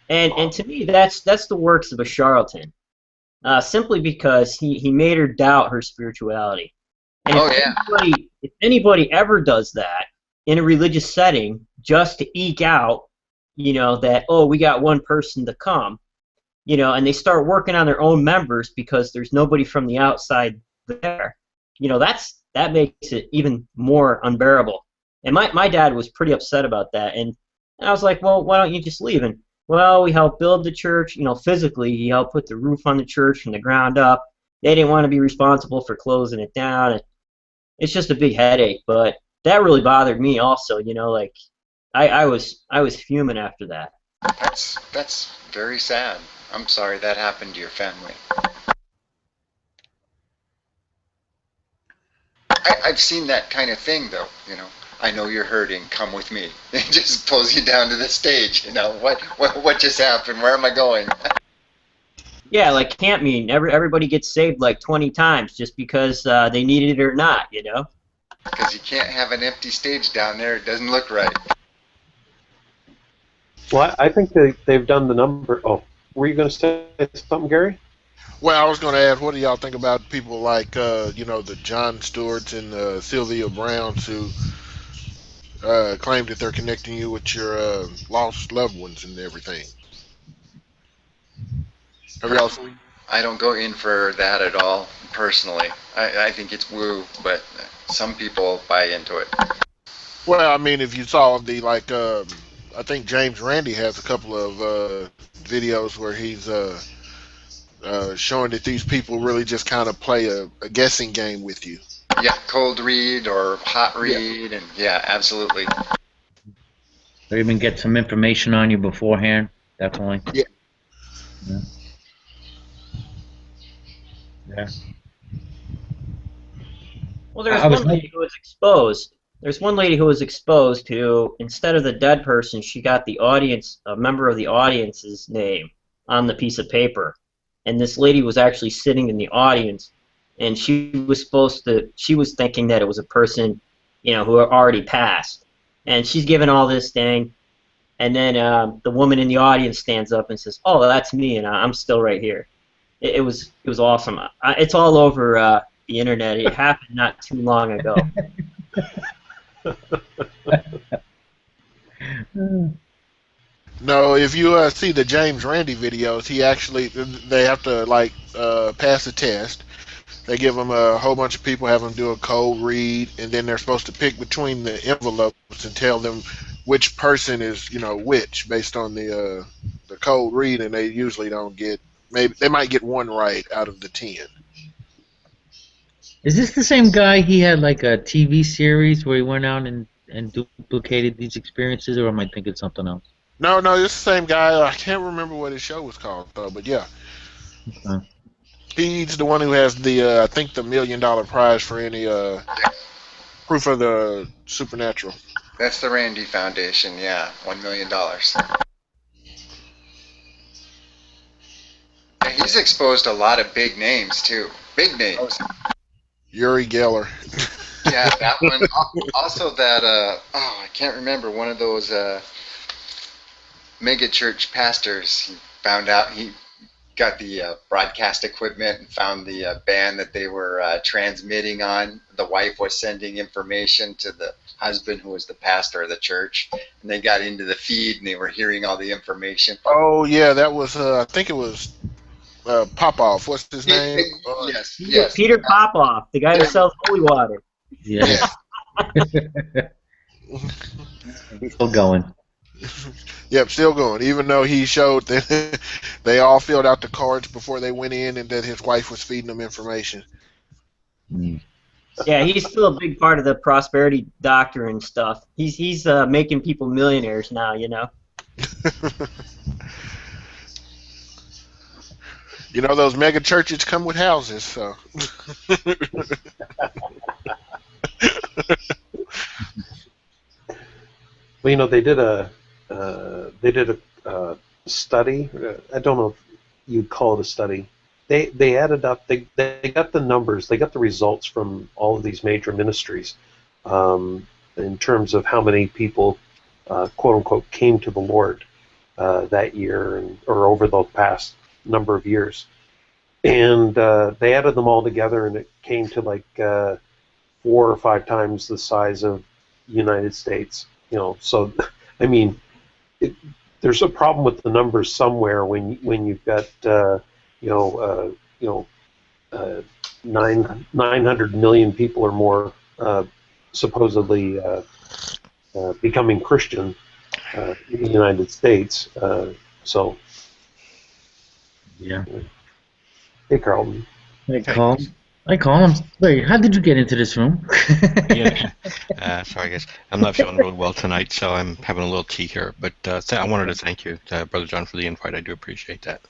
And to me, that's the works of a charlatan, simply because he made her doubt her spirituality. And if anybody ever does that in a religious setting just to eke out, that, oh, we got one person to come, and they start working on their own members because there's nobody from the outside there, that makes it even more unbearable. And my dad was pretty upset about that, and I was like, well, why don't you just leave? And, well, we helped build the church, physically. He helped put the roof on the church from the ground up. They didn't want to be responsible for closing it down. It's just a big headache, but that really bothered me also, like, I was fuming after that. That's very sad. I'm sorry that happened to your family. I've seen that kind of thing, though, I know you're hurting, come with me. It just pulls you down to the stage, what just happened, where am I going? Yeah, like camp meeting, everybody gets saved like 20 times just because they needed it or not, Because you can't have an empty stage down there, it doesn't look right. Well, I think they've done the number. Oh, were you going to say something, Gary? Well, I was going to ask, what do y'all think about people like, the John Stewarts and Sylvia Browns who claim that they're connecting you with your lost loved ones and everything? Have y'all seen? I don't go in for that at all, personally. I think it's woo, but some people buy into it. Well, I mean, if you saw the, like, I think James Randi has a couple of videos where he's showing that these people really just kind of play a guessing game with you. Yeah, cold read or hot read, and yeah, absolutely. Or even get some information on you beforehand, definitely. Yeah. Yeah. Yeah. Well, there's one lady who was exposed. There's one lady who was exposed who, instead of the dead person, she got a member of the audience's name on the piece of paper. And this lady was actually sitting in the audience, and she was thinking that it was a person, who had already passed. And she's given all this thing, and then the woman in the audience stands up and says, "Oh, that's me, and I'm still right here." It was awesome. It's all over the internet. It happened not too long ago. No, if you see the James Randi videos, they have to, like, pass a test. They give them a whole bunch of people, have them do a cold read, and then they're supposed to pick between the envelopes and tell them which person is, which, based on the cold read, and they usually don't get, maybe they might get one right out of the 10. Is this the same guy? He had like a TV series where he went out and duplicated these experiences, or am I thinking something else? No, it's the same guy. I can't remember what his show was called, though, but yeah. Okay. He's the one who has the, I think, the $1 million prize for any proof of the supernatural. That's the Randi Foundation, yeah, $1 million. Yeah, he's exposed a lot of big names, too. Big names. Uri Geller. Yeah, that one. Also that, I can't remember, one of those mega church pastors. He found out, he got the broadcast equipment and found the band that they were transmitting on. The wife was sending information to the husband, who was the pastor of the church, and they got into the feed and they were hearing all the information. Oh, yeah, that was, I think it was Popoff. What's his name? Yes. Peter Popoff, the guy who sells holy water. Yeah. He's still going. Yep, still going. Even though he showed that they all filled out the cards before they went in, and that his wife was feeding them information. Mm. Yeah, he's still a big part of the prosperity doctrine stuff. He's making people millionaires now, You know, those mega churches come with houses, so. Well, they did a study. I don't know if you'd call it a study. They added up. They got the numbers. They got the results from all of these major ministries, in terms of how many people, quote unquote, came to the Lord that year or over the past number of years. And they added them all together, and it came to like 4 or 5 times the size of United States. So I mean, there's a problem with the numbers somewhere when you've got you know you know 900 million people or more supposedly becoming Christian in the United States. So Yeah. hey, Carlton. I call him. Wait, how did you get into this room? Yeah. Sorry, guys. I'm not feeling real well tonight, so I'm having a little tea here. But I wanted to thank you, Brother John, for the invite. I do appreciate that.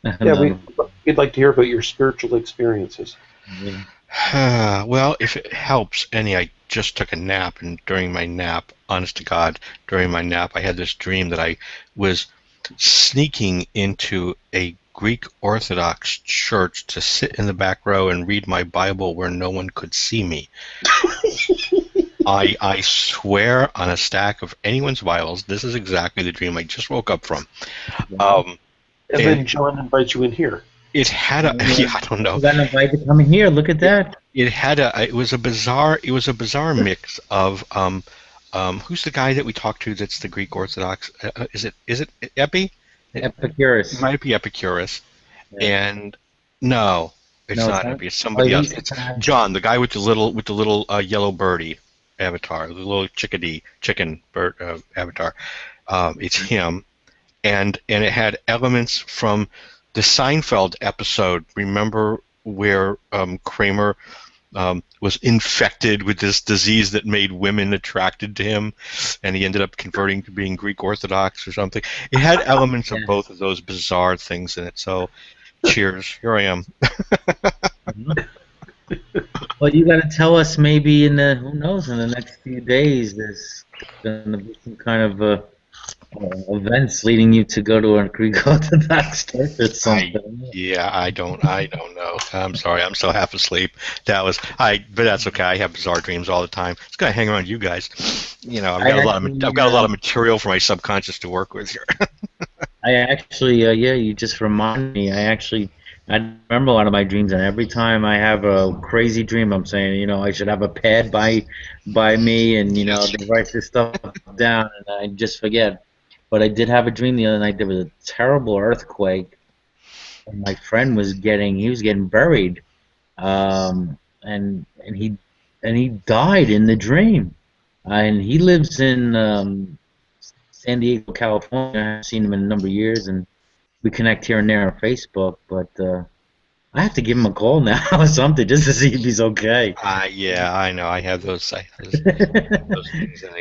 Yeah, we'd like to hear about your spiritual experiences. Well, if it helps any, I just took a nap, and during my nap, honest to God, during my nap, I had this dream that I was sneaking into a Greek Orthodox church to sit in the back row and read my Bible where no one could see me. I swear on a stack of anyone's Bibles, this is exactly the dream I just woke up from. And then John invites you in here. It had a, yeah, I don't know. You got invited to come here. Look at that. It was a bizarre mix of who's the guy that we talked to that's the Greek Orthodox? Is it Epi? Epicurus. It might be Epicurus. Yeah. And no, it's No, not Epi. It's somebody else. It's John, the guy with the little yellow birdie avatar, the little chicken bird avatar. It's him, and it had elements from the Seinfeld episode. Remember where Kramer was infected with this disease that made women attracted to him, and he ended up converting to being Greek Orthodox or something. It had elements of both of those bizarre things in it. So, cheers. Here I am. Well, you got to tell us maybe who knows, in the next few days there's going to be some kind of events leading you to go to a Greek Orthodox church or something. I don't know. I'm sorry, I'm still half asleep. But that's okay. I have bizarre dreams all the time. It's gonna hang around you guys. I've got a lot of material for my subconscious to work with here. I actually, you just remind me. I remember a lot of my dreams, and every time I have a crazy dream, I'm saying, I should have a pad by me, and to write this stuff down, and I just forget. But I did have a dream the other night. There was a terrible earthquake, and my friend was getting buried, and he died in the dream, and he lives in San Diego, California. I haven't seen him in a number of years, and we connect here and there on Facebook. But I have to give him a call now or something just to see if he's okay. Yeah, I know. I have those things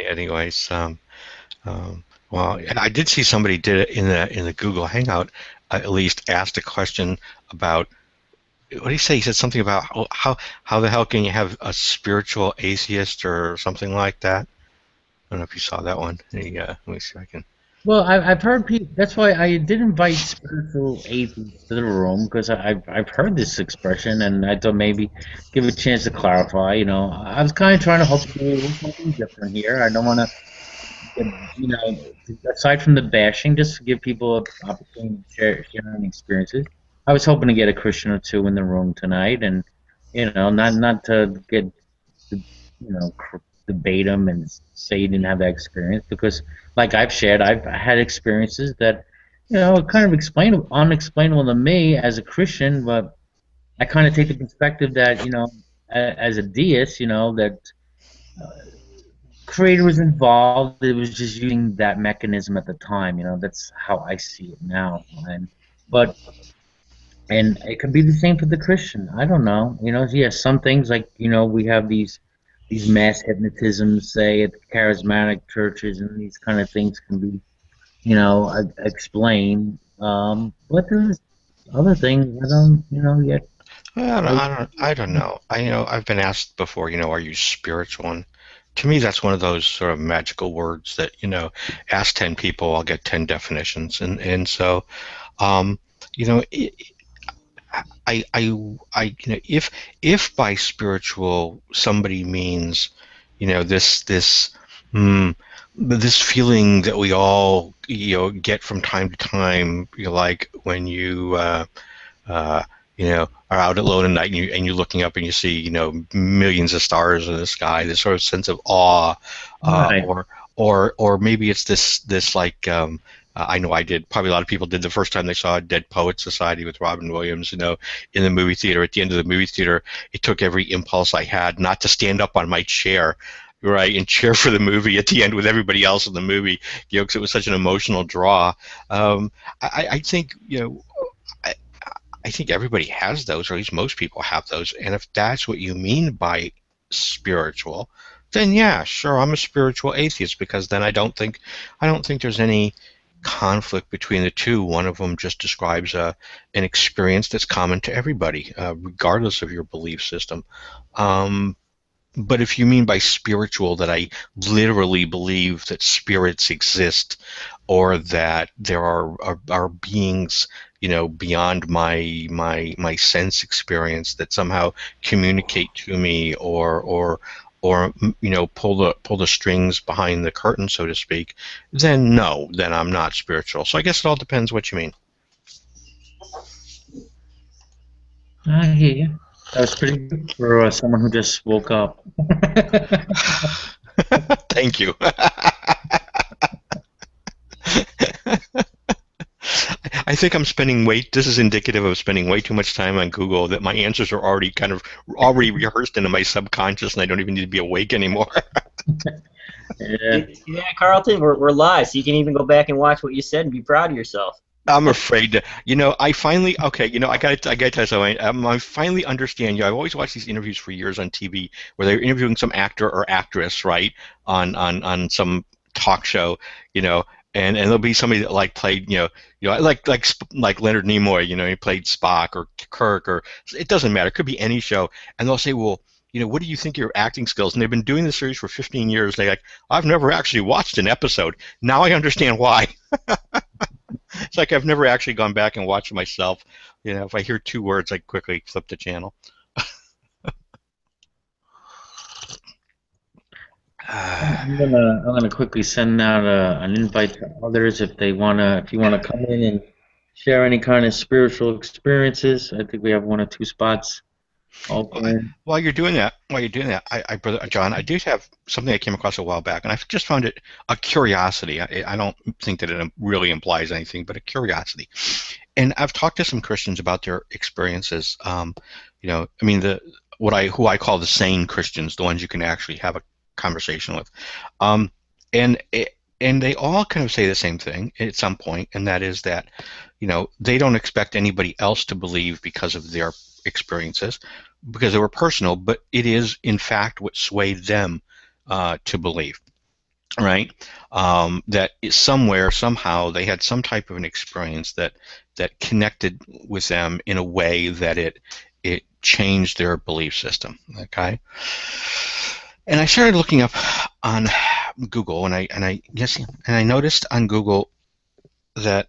anyways. Well, I did see somebody did it in the Google Hangout. At least asked a question about, what did he say? He said something about how the hell can you have a spiritual atheist or something like that. I don't know if you saw that one. Let me see if I can. Well, I've heard people. That's why I did invite spiritual atheists to the room, because I've heard this expression, and I thought maybe give a chance to clarify. I was kind of trying to hope to do something different here. I don't want to. Aside from the bashing, just to give people an opportunity to share experiences. I was hoping to get a Christian or two in the room tonight, and not to get debate them and say you didn't have that experience, because like I've shared, I've had experiences that are kind of unexplainable to me as a Christian, but I kind of take the perspective that as a deist, that Creator was involved. It was just using that mechanism at the time. That's how I see it now. And it could be the same for the Christian. I don't know. Some things like we have these mass hypnotisms, say at the charismatic churches, and these kind of things can be explained. But Other things, I don't, yet. I don't know. I've been asked before, are you spiritual? And to me, that's one of those sort of magical words that, ask 10 people, I'll get 10 definitions. And so, um, you know, if by spiritual somebody means, mm, this feeling that we all, get from time to time, like when you, uh, are out alone at night and you're looking up and you see, millions of stars in the sky, this sort of sense of awe, Right. or maybe it's this like, I know I did, probably a lot of people did the first time they saw Dead Poets Society with Robin Williams, in the movie theater. At the end of the movie theater, it took every impulse I had not to stand up on my chair, right, and cheer for the movie at the end with everybody else in the movie, because it was such an emotional draw. I think, I, I think everybody has those, or at least most people have those. And if that's what you mean by spiritual, then yeah, sure, I'm a spiritual atheist, because then I don't think there's any conflict between the two. One of them just describes an experience that's common to everybody, regardless of your belief system. Um, but if you mean by spiritual that I literally believe that spirits exist, or that there are beings, beyond my sense experience that somehow communicate to me, or pull the strings behind the curtain, so to speak, then no, then I'm not spiritual. So I guess it all depends what you mean. I hear you. That was pretty good for someone who just woke up. Thank you. I think I'm spending this is indicative of spending way too much time on Google, that my answers are already rehearsed into my subconscious, and I don't even need to be awake anymore. Yeah. See that, Carlton? We're live, so you can even go back and watch what you said and be proud of yourself. I'm afraid to, I finally, okay, I gotta tell you something. I finally understand. I've always watched these interviews for years on TV where they're interviewing some actor or actress, right, on some talk show, you know, and there'll be somebody that like played, like Leonard Nimoy, he played Spock or Kirk, or it doesn't matter. It could be any show, and they'll say, well, what do you think of your acting skills? And they've been doing this series for 15 years. They're like, I've never actually watched an episode. Now I understand why. It's like I've never actually gone back and watched myself. If I hear two words, I quickly flip the channel. I'm gonna quickly send out an invite to others if you wanna come in and share any kind of spiritual experiences. I think we have one or two spots open. While you're doing that, brother John, I do have something I came across a while back, and I've just found it a curiosity. I don't think that it really implies anything, but a curiosity. And I've talked to some Christians about their experiences. I mean, who I call the sane Christians, the ones you can actually have a conversation with, um, and and they all kind of say the same thing at some point, and that is that they don't expect anybody else to believe because of their experiences, because they were personal, but it is in fact what swayed them to believe, right? That somewhere, somehow, they had some type of an experience that connected with them in a way that it changed their belief system. Okay, and I started looking up on Google, and I noticed on Google that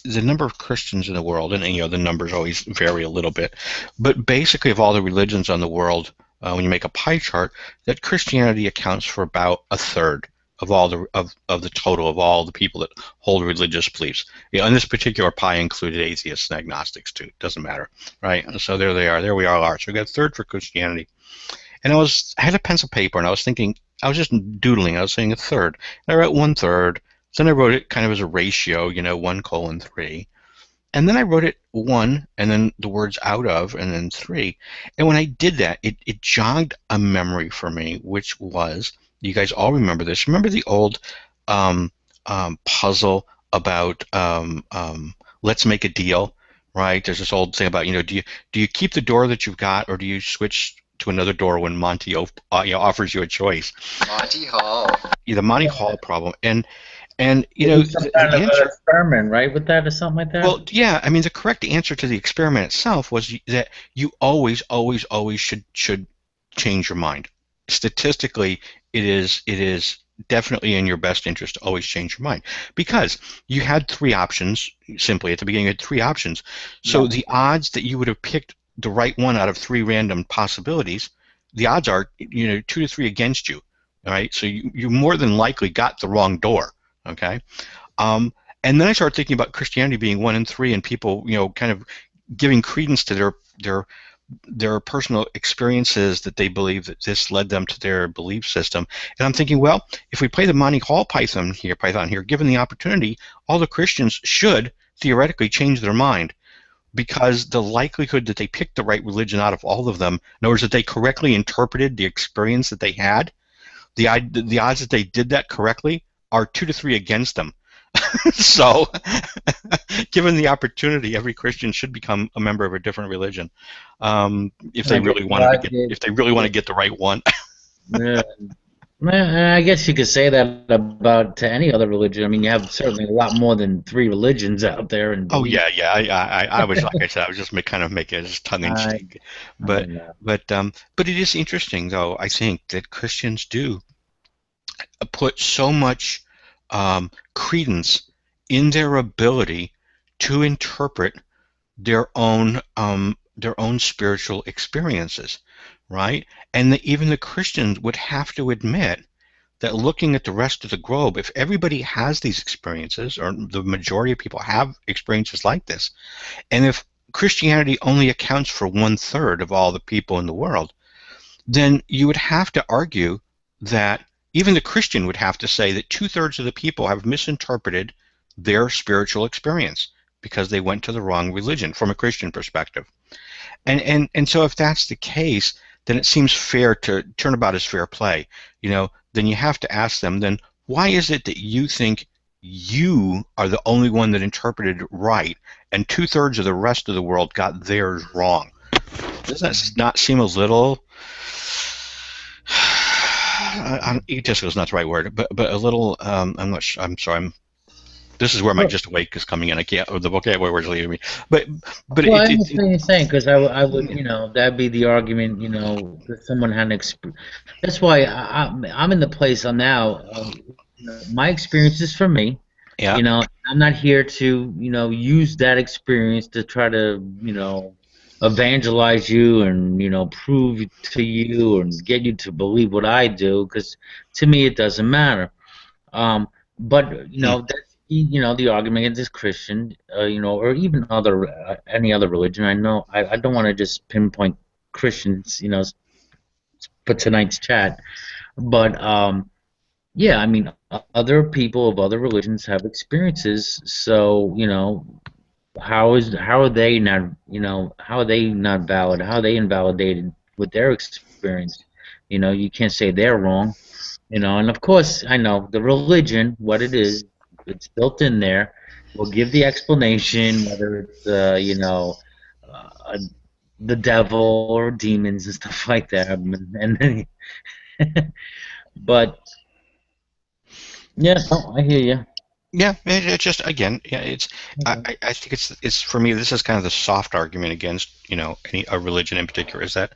the number of Christians in the world, and the numbers always vary a little bit, but basically of all the religions on the world, when you make a pie chart, that Christianity accounts for about a third of all the total of all the people that hold religious beliefs. And this particular pie included atheists and agnostics too. Doesn't matter, right? And so there they are. There we are. So we got a third for Christianity. And I had a pencil paper, and I was thinking, I was just doodling. I was saying a third. And I wrote 1/3. Then I wrote it kind of as a ratio, 1:3. And then I wrote it 1, and then the words out of, and then 3. And when I did that, it jogged a memory for me, which was, you guys all remember this. Remember the old puzzle about let's make a deal, right? There's this old thing about, do you keep the door that you've got, or do you switch to another door when Monty offers you a choice? Monty Hall. The Monty Hall problem. And And They do some kind the of answer. experiment, right, with that or something like that. Well, yeah, I mean, the correct answer to the experiment itself was that you always, always, always should change your mind. Statistically, it is definitely in your best interest to always change your mind, because you had three options. Simply at the beginning, you had three options. So Yeah. the odds that you would have picked the right one out of three random possibilities, the odds are 2 to 3 against you. All right, so you more than likely got the wrong door. Okay. Um, and then I started thinking about Christianity being 1 in 3, and people, kind of giving credence to their personal experiences that they believe that this led them to their belief system. And I'm thinking, well, if we play the Monty Hall Python here, given the opportunity, all the Christians should theoretically change their mind, because the likelihood that they picked the right religion out of all of them, in other words, that they correctly interpreted the experience that they had, the odds that they did that correctly are 2 to 3 against them. So, given the opportunity, every Christian should become a member of a different religion, if they I guess really what wanted I to get did. if they really want to get the right one. Yeah. Well, I guess you could say that about to any other religion. I mean, you have certainly a lot more than three religions out there and Oh beliefs. yeah, yeah. I was, like I said, I was just kind of making it as tongue in I cheek, I but know. but it is interesting though. I think that Christians do put so much credence in their ability to interpret their own spiritual experiences, right? And even the Christians would have to admit that, looking at the rest of the globe, if everybody has these experiences, or the majority of people have experiences like this, and if Christianity only accounts for 1/3 of all the people in the world, then you would have to argue that even the Christian would have to say that 2/3 of the people have misinterpreted their spiritual experience because they went to the wrong religion from a Christian perspective. And so if that's the case, then it seems fair to turnabout as fair play. Then you have to ask them, then why is it that you think you are the only one that interpreted it right, and 2/3 of the rest of the world got theirs wrong? Doesn't that not seem a little egotistical is not the right word, but a little. I'm not sure. I'm sorry. This is where my Well, just awake is coming in. I can't. The vocabulary words leaving me. But well, I it understand what you're saying because I would, that'd be the argument, that someone had an experience. That's why I'm in the place I'm now. My experience is for me. yeah. I'm not here to, use that experience to try to, evangelize you and, prove to you and get you to believe what I do, because to me it doesn't matter. But Hmm. that's the argument against this Christian, or even other any other religion. I know I don't want to just pinpoint Christians, for tonight's chat, but yeah, I mean, other people of other religions have experiences, so how are they not valid? How are they invalidated with their experience? You can't say they're wrong. And of course, I know the religion, what it is, it's built in there. We'll give the explanation, whether it's, uh, the devil or demons and stuff like that. And then, but yeah, no, I hear you. Yeah, it's just, again, yeah, it's I think it's for me, this is kind of the soft argument against a religion in particular, is that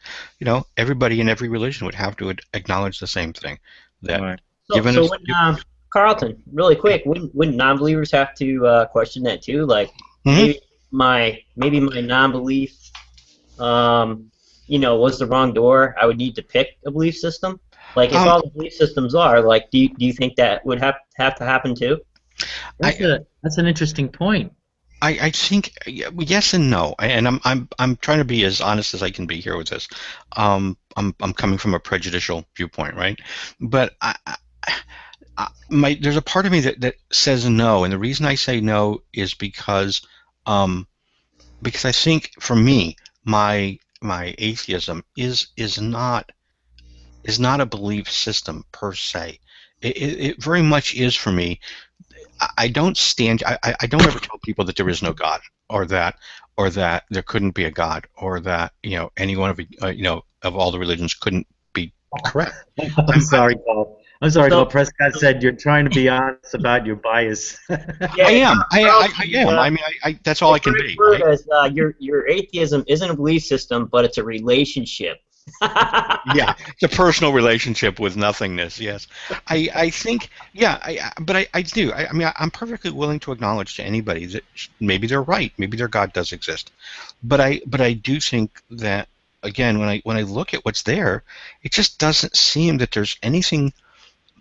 everybody in every religion would have to acknowledge the same thing, that Right. So, given so us. when Carlton, really quick, wouldn't non-believers have to question that too? Like Mhm. maybe my non-belief, was the wrong door. I would need to pick a belief system. Like if um, all the belief systems are like, do you think that would have to happen too? That's I that's an interesting point. I think, yes and no, and I'm trying to be as honest as I can be here with this. I'm coming from a prejudicial viewpoint, right? But there's a part of me that says no, and the reason I say no is um, because I think, for me, my atheism is not a belief system per se. It very much is for me. I don't stand. I don't ever tell people that there is no God, or that there couldn't be a God, or that any one of of all the religions couldn't be correct. I'm I'm sorry, Paul. I'm sorry, So, Bill Prescott said you're trying to be honest about your bias. yeah, I am. I probably, am. I mean, that's all the I can correct be, word right? is your atheism isn't a belief system, but it's a relationship. Yeah, it's a personal relationship with nothingness. Yes, I think. Yeah, but I do. I mean, I'm perfectly willing to acknowledge to anybody that maybe they're right. Maybe their God does exist. But I do think that again, when I look at what's there, it just doesn't seem that there's anything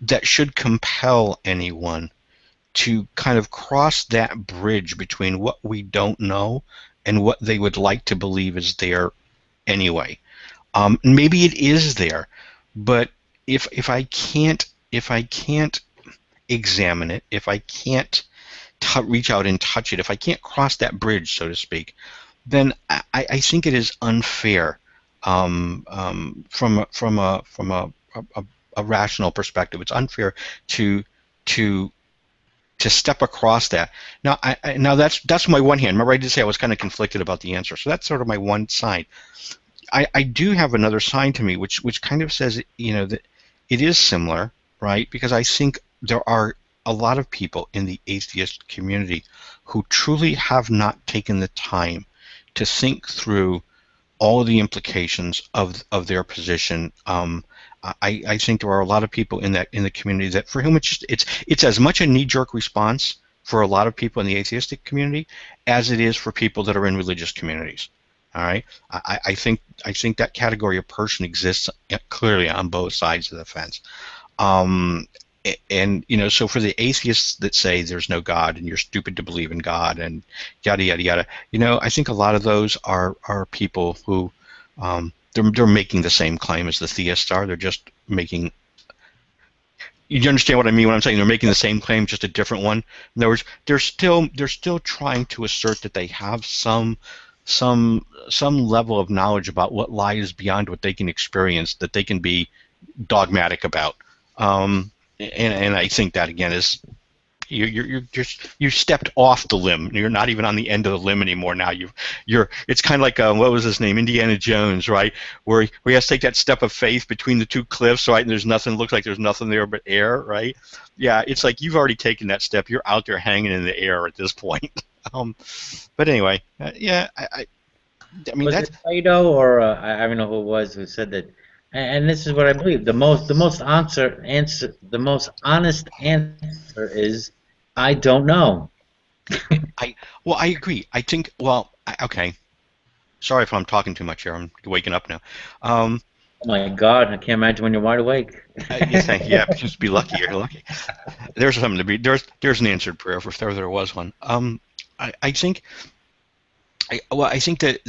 that should compel anyone to kind of cross that bridge between what we don't know and what they would like to believe is there anyway. Maybe it is there, but if I can't examine it, if I can't reach out and touch it, if I can't cross that bridge, so to speak, then I think it is unfair from a rational perspective. It's unfair to to to step across that. Now, now that's my one hand. Remember, I did say I was kind of conflicted about the answer, so that's sort of my one side. I do have another side to me, which kind of says, that it is similar, right? Because I think there are a lot of people in the atheist community who truly have not taken the time to think through all of the implications of their position. I think there are a lot of people in the community that for whom it's as much a knee-jerk response for a lot of people in the atheistic community as it is for people that are in religious communities. All right, I think that category of person exists clearly on both sides of the fence. Um, and so for the atheists that say there's no God and you're stupid to believe in God and yada yada yada, I think a lot of those are people who they're making the same claim as the theists are. They're just making. You understand what I mean when I'm saying they're making the same claim, just a different one? In other words, they're still trying to assert that they have some level of knowledge about what lies beyond what they can experience, that they can be dogmatic about. And I think that again is you stepped off the limb. You're not even on the end of the limb anymore. Now you're. It's kind of like what was his name, Indiana Jones, right? Where he has to take that step of faith between the two cliffs, right? And there's nothing. Looks like there's nothing there but air, right? Yeah, it's like you've already taken that step. You're out there hanging in the air at this point. But anyway, yeah, I mean Was that's it Plato or I don't know who it was who said that? And this is what I believe. The most honest answer is I don't know. I agree. I think okay. Sorry if I'm talking too much here. I'm waking up now. Um, Oh my God, I can't imagine when you're wide awake. yeah, just be lucky. You're lucky. There's something to be. There's an answered prayer if there was one. I think. I think that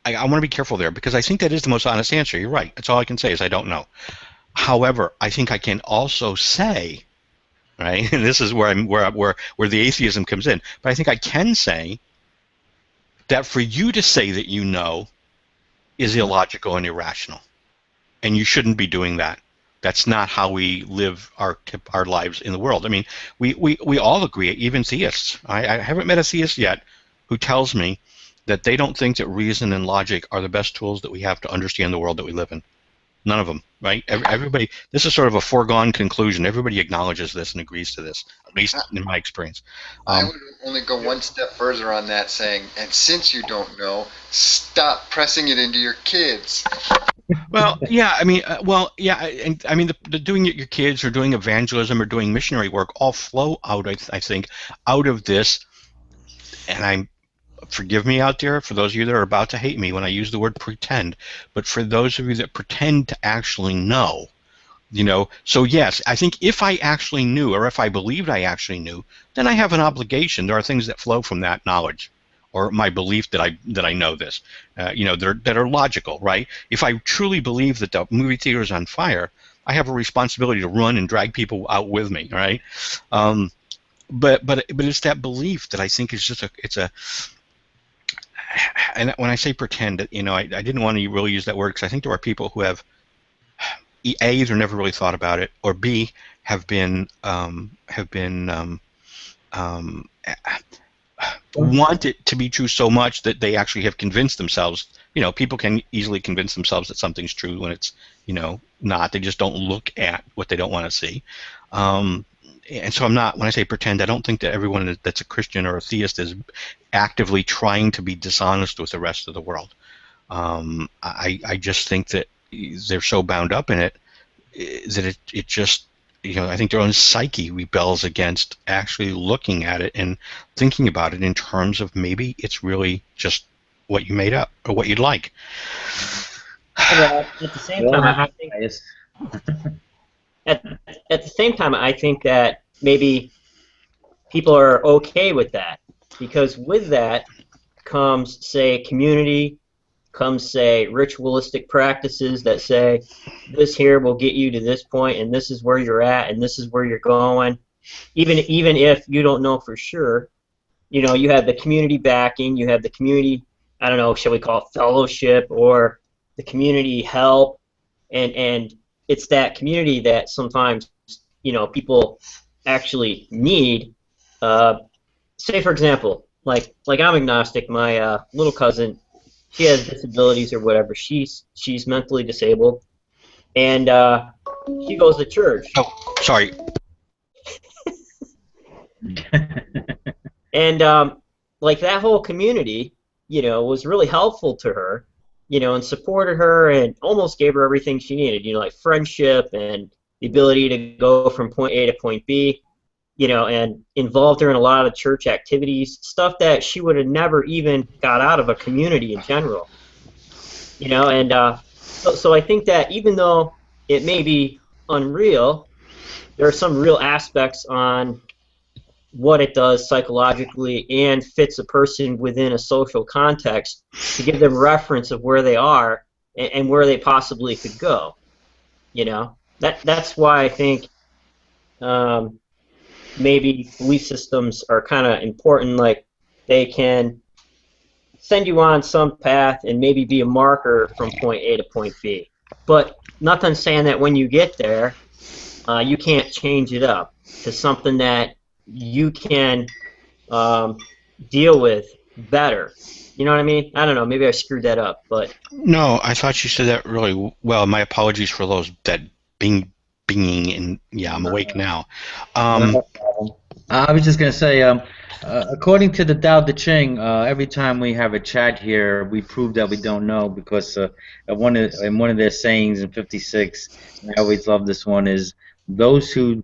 I want to be careful there because I think that is the most honest answer. You're right. That's all I can say is I don't know. However, I think I can also say, right, and this is where the atheism comes in. But I think I can say that for you to say that you know is illogical and irrational, and you shouldn't be doing that. That's not how we live our lives in the world. I mean, we all agree, even theists. I haven't met a theist yet who tells me that they don't think that reason and logic are the best tools that we have to understand the world that we live in. None of them, right? Everybody, this is sort of a foregone conclusion. Everybody acknowledges this and agrees to this, at least in my experience. I would only go one step further on that, saying, and since you don't know, stop pressing it into your kids. Well, yeah, I mean, yeah, and I mean, the doing it your kids or doing evangelism or doing missionary work all flow out, I think, out of this. And forgive me out there for those of you that are about to hate me when I use the word pretend, but for those of you that pretend to actually know, so yes, I think if I actually knew or if I believed I actually knew, then I have an obligation. There are things that flow from that knowledge or my belief that I know this, that are logical, right? If I truly believe that the movie theater is on fire, I have a responsibility to run and drag people out with me, right? But it's that belief that I think is just and when I say pretend, I didn't want to really use that word because I think there are people who have either never really thought about it, or B have been want it to be true so much that they actually have convinced themselves people can easily convince themselves that something's true when it's, not. They just don't look at what they don't want to see. And so I'm not, when I say pretend, I don't think that everyone that's a Christian or a theist is actively trying to be dishonest with the rest of the world. I just think that they're so bound up in it that it just, I think their own psyche rebels against actually looking at it and thinking about it in terms of maybe it's really just what you made up or what you'd like. At the same time, I think at the same time, I think that maybe people are okay with that, because with that comes, say, community, comes, say, ritualistic practices that say this here will get you to this point, and this is where you're at, and this is where you're going. Even if you don't know for sure, you have the community backing, you have the community, I don't know, shall we call it fellowship, or the community help, and it's that community that sometimes people actually need. Say, for example, like I'm agnostic. My little cousin, she has disabilities or whatever. She's mentally disabled, and she goes to church. Oh, sorry. And like that whole community, was really helpful to her, and supported her and almost gave her everything she needed, like friendship and the ability to go from point A to point B, and involved her in a lot of church activities, stuff that she would have never even got out of a community in general, and so I think that even though it may be unreal, there are some real aspects on what it does psychologically and fits a person within a social context to give them reference of where they are and where they possibly could go. That's why I think maybe belief systems are kind of important. Like, they can send you on some path and maybe be a marker from point A to point B. But nothing saying that when you get there, you can't change it up to something that you can deal with better. You know what I mean? I don't know. Maybe I screwed that up, but No, I thought you said that really well. My apologies for those that binging, and yeah, I'm awake now. I was just going to say, according to the Tao Te Ching, every time we have a chat here, we prove that we don't know, because in one of their sayings in 56, and I always love this one, is those who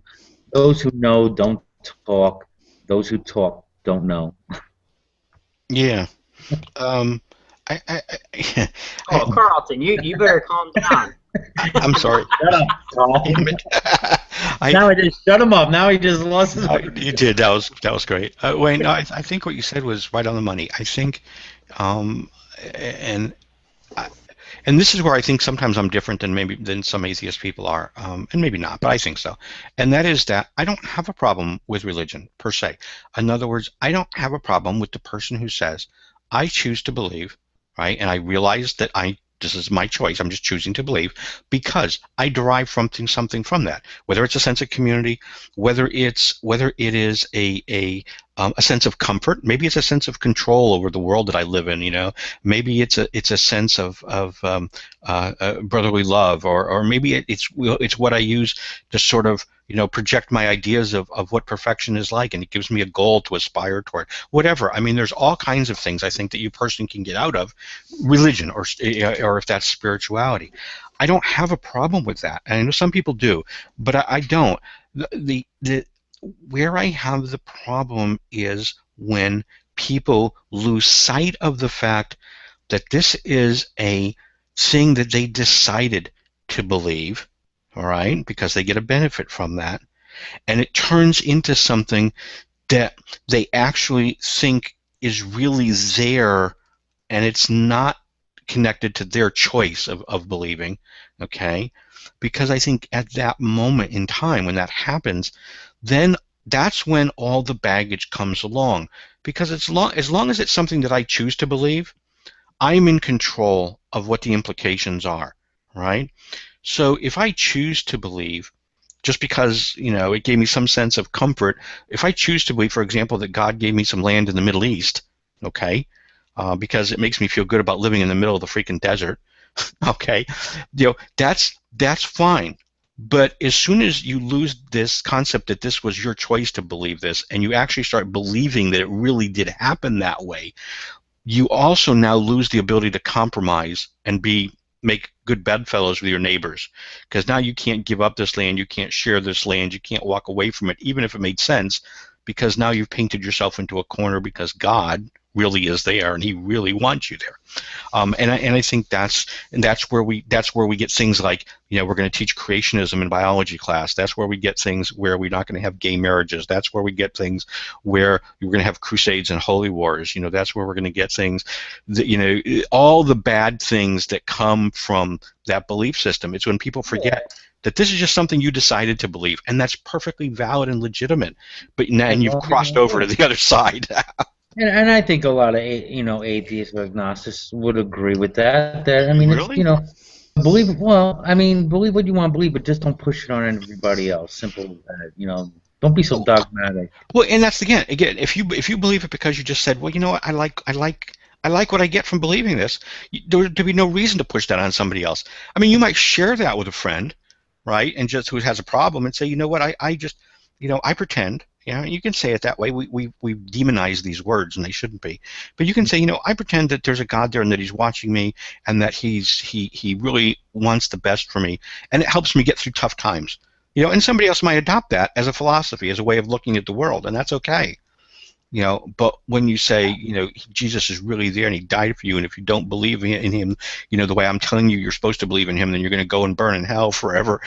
know don't talk, those who talk don't know. Yeah. I oh, Carlton, you better calm down. I'm sorry. Shut up, Carl. Now I just shut him up. Now he just lost his. You did. That was great. Wayne, no, I think what you said was right on the money. I think, and this is where I think sometimes I'm different than some atheist people are, and maybe not, but I think so. And that is that I don't have a problem with religion per se. In other words, I don't have a problem with the person who says, I choose to believe, right? And I realize that this is my choice. I'm just choosing to believe because I derive something from that. Whether it's a sense of community, whether it is a sense of comfort, maybe it's a sense of control over the world that I live in. Maybe it's a sense of brotherly love, or maybe it's what I use to sort of project my ideas of what perfection is like, and it gives me a goal to aspire toward. Whatever. I mean, there's all kinds of things I think that you personally can get out of religion, or if that's spirituality. I don't have a problem with that, and I know some people do, but I don't. Where I have the problem is when people lose sight of the fact that this is a thing that they decided to believe, all right, because they get a benefit from that, and it turns into something that they actually think is really there, and it's not connected to their choice of believing, okay? Because I think at that moment in time when that happens, then that's when all the baggage comes along. Because as long as it's something that I choose to believe, I'm in control of what the implications are, right? So if I choose to believe, just because it gave me some sense of comfort, if I choose to believe, for example, that God gave me some land in the Middle East, okay, because it makes me feel good about living in the middle of the freaking desert. Okay, that's fine. But as soon as you lose this concept that this was your choice to believe this, and you actually start believing that it really did happen that way, you also now lose the ability to compromise and make good bedfellows with your neighbors, because now you can't give up this land, you can't share this land, you can't walk away from it, even if it made sense, because now you've painted yourself into a corner because God really is there and He really wants you there. And I think that's where we get things like, we're going to teach creationism in biology class. That's where we get things where we're not going to have gay marriages. That's where we get things where we're going to have crusades and holy wars. That's where we're going to get things that, all the bad things that come from that belief system. It's when people forget that this is just something you decided to believe, and that's perfectly valid and legitimate. But now, and you've crossed over to the other side. And I think a lot of atheists or agnostics would agree with that. That I mean, Really? it's believe. Well, I mean, believe what you want to believe, but just don't push it on everybody else. Simple as that. Don't be so dogmatic. Well, and that's again, if you believe it because you just said, well, you know what, I like what I get from believing this, there'd be no reason to push that on somebody else. I mean, you might share that with a friend, right, and just who has a problem, and say, you know what, I just, I pretend. You can say it that way. We demonize these words, and they shouldn't be. But you can say, I pretend that there's a God there and that He's watching me, and that He really wants the best for me, and it helps me get through tough times. And somebody else might adopt that as a philosophy, as a way of looking at the world, and that's okay. But when you say, Jesus is really there and He died for you, and if you don't believe in Him, the way I'm telling you, you're supposed to believe in Him, then you're going to go and burn in hell forever.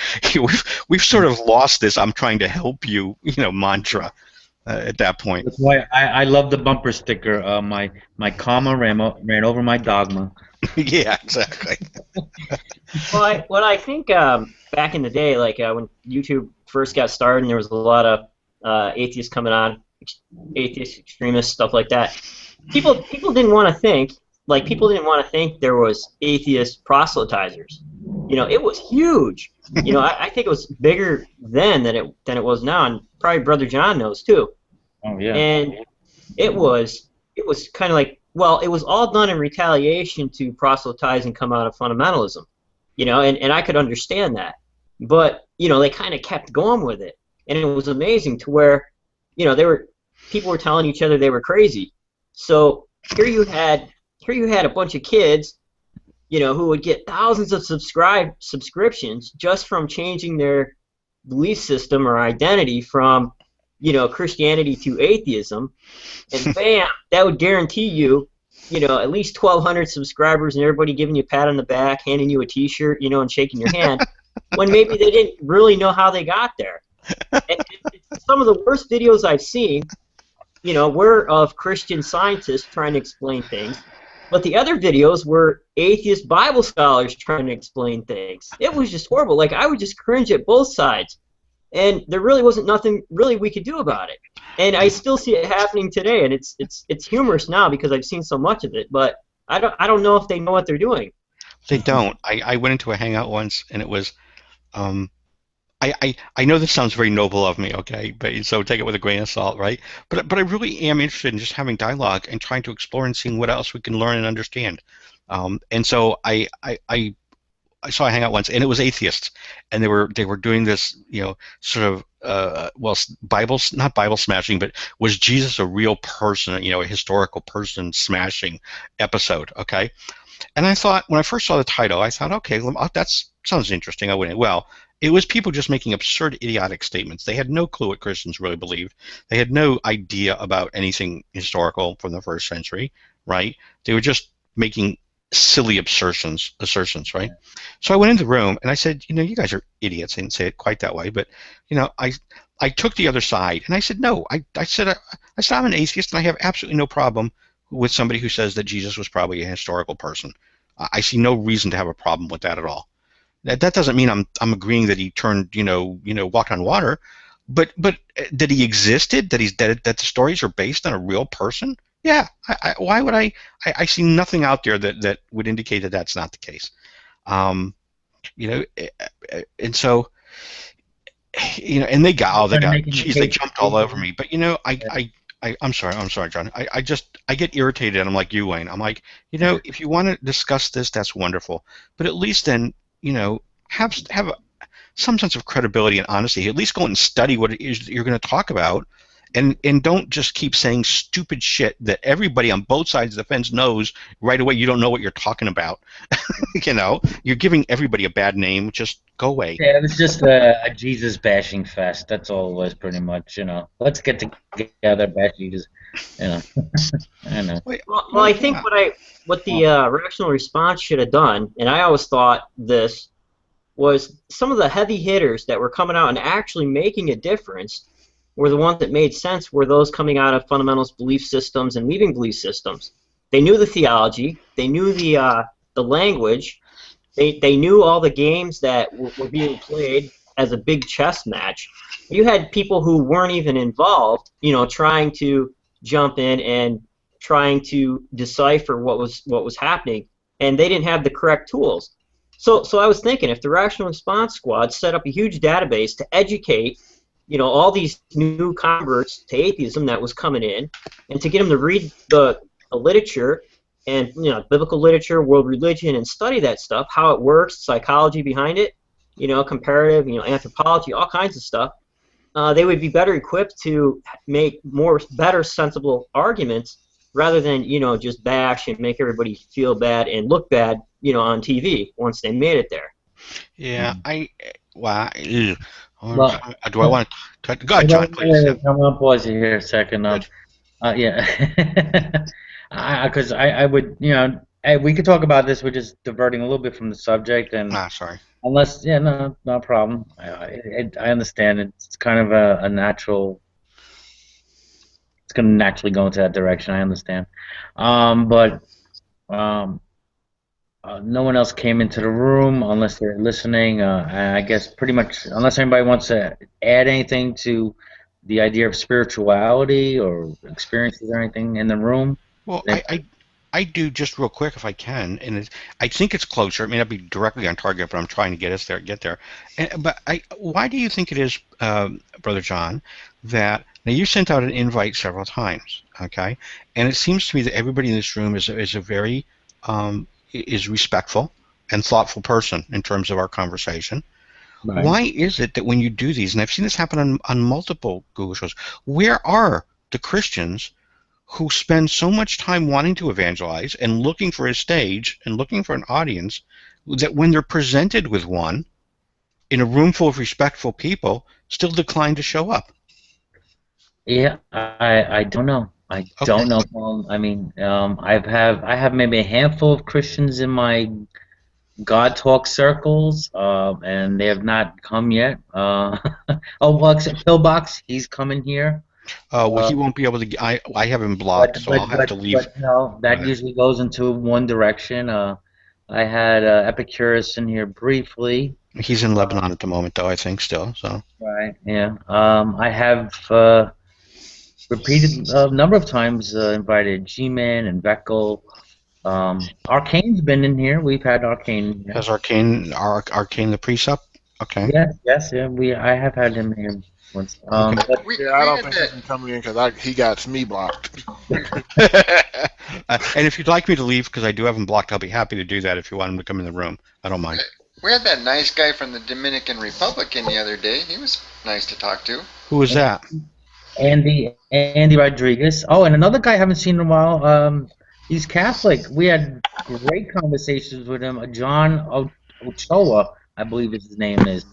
We've sort of lost this "I'm trying to help you," mantra at that point. That's why I love the bumper sticker. My comma ran over my dogma. Yeah, exactly. Well, what I think back in the day, like when YouTube first got started, and there was a lot of atheists coming on. Atheist extremists, stuff like that. People didn't want to think there was atheist proselytizers. It was huge. I think it was bigger then than it was now, and probably Brother John knows too. Oh yeah. And it was kind of like, well, it was all done in retaliation to proselytize and come out of fundamentalism. And I could understand that, but they kind of kept going with it, and it was amazing to where people were telling each other they were crazy. So here you had a bunch of kids, who would get thousands of subscriptions just from changing their belief system or identity from, Christianity to atheism, and bam, that would guarantee you, at least 1,200 subscribers and everybody giving you a pat on the back, handing you a T-shirt, and shaking your hand, when maybe they didn't really know how they got there. And some of the worst videos I've seen, were of Christian scientists trying to explain things, but the other videos were atheist Bible scholars trying to explain things. It was just horrible. Like, I would just cringe at both sides, and there really wasn't nothing really we could do about it. And I still see it happening today, and it's humorous now because I've seen so much of it, but I don't know if they know what they're doing. They don't. I went into a hangout once, and it was. I know this sounds very noble of me, okay, but so take it with a grain of salt, right? But I really am interested in just having dialogue and trying to explore and seeing what else we can learn and understand. And so I saw a hangout once, and it was atheists, and they were doing this, sort of not Bible smashing, but was Jesus a real person, a historical person smashing episode, okay? And I thought, when I first saw the title, I thought, okay, that sounds interesting. I went, well. It was people just making absurd, idiotic statements. They had no clue what Christians really believed. They had no idea about anything historical from the first century, right? They were just making silly assertions, right? So I went into the room and I said, you guys are idiots. I didn't say it quite that way, but I took the other side and I said, no. I said I'm an atheist and I have absolutely no problem with somebody who says that Jesus was probably a historical person. I see no reason to have a problem with that at all. That doesn't mean I'm agreeing that he turned, walked on water, but that he existed, that the stories are based on a real person. Yeah, why would I see nothing out there that would indicate that that's not the case. And so, and they jumped all over me. But I I'm sorry, John. I get irritated, and I'm like you, Wayne. I'm like, if you want to discuss this, that's wonderful. But at least then, have some sense of credibility and honesty. At least go and study what it is that you're going to talk about, and don't just keep saying stupid shit that everybody on both sides of the fence knows right away. You don't know what you're talking about. You're giving everybody a bad name. Just go away. Yeah, it was just a Jesus bashing fest. That's all it was, pretty much. Let's get together, bash Jesus. I know. Well, I think what the rational response should have done, and I always thought this, was some of the heavy hitters that were coming out and actually making a difference were the ones that made sense, were those coming out of fundamentalist belief systems and leaving belief systems. They knew the theology, they knew the language, they knew all the games that were being played as a big chess match. You had people who weren't even involved, trying to jump in and trying to decipher what was happening, and they didn't have the correct tools. So I was thinking, if the Rational Response Squad set up a huge database to educate, all these new converts to atheism that was coming in, and to get them to read the literature and biblical literature, world religion, and study that stuff, how it works, psychology behind it, comparative, anthropology, all kinds of stuff, they would be better equipped to make better sensible arguments rather than just bash and make everybody feel bad and look bad on TV once they made it there. Yeah, Well, do I want to go ahead, John, please? Yeah. I'm gonna pause you here a second. Yeah, because I would, we could talk about this. We're just diverting a little bit from the subject, and sorry. Unless, no problem. I understand. It's kind of a natural. It's going to naturally go into that direction. I understand, but no one else came into the room unless they're listening. I guess pretty much, unless anybody wants to add anything to the idea of spirituality or experiences or anything in the room. Well, I do, just real quick if I can, and I think it's closer. It may not be directly on target, but I'm trying to get there. But why do you think it is, Brother John, that now you sent out an invite several times, okay? And it seems to me that everybody in this room is a very is respectful and thoughtful person in terms of our conversation. Right. Why is it that when you do these, and I've seen this happen on multiple Google shows, where are the Christians who spend so much time wanting to evangelize and looking for a stage and looking for an audience, that when they're presented with one in a room full of respectful people, still decline to show up? Yeah, I don't know. I don't know. I mean, I have maybe a handful of Christians in my God Talk circles, and they have not come yet. Well, except Pillbox, he's coming here. Well, he won't be able to. I have him blocked, so I'll have to leave. But no, that usually goes into one direction. I had Epicurus in here briefly. He's in Lebanon at the moment, though, I think, still. So. Right. Yeah. I have repeated a number of times invited G-Man and Beckel. Arcane's been in here. We've had Arcane. Yeah. Has Arcane the priest up? Okay. Yes, yeah. I have had him here once. I don't think he can come in because he got me blocked. And if you'd like me to leave, because I do have him blocked, I'll be happy to do that if you want him to come in the room. I don't mind. We had that nice guy from the Dominican Republic in the other day. He was nice to talk to. Who was that? Andy Rodriguez. Oh, and another guy I haven't seen in a while. He's Catholic. We had great conversations with him. John Ochoa, I believe his name is.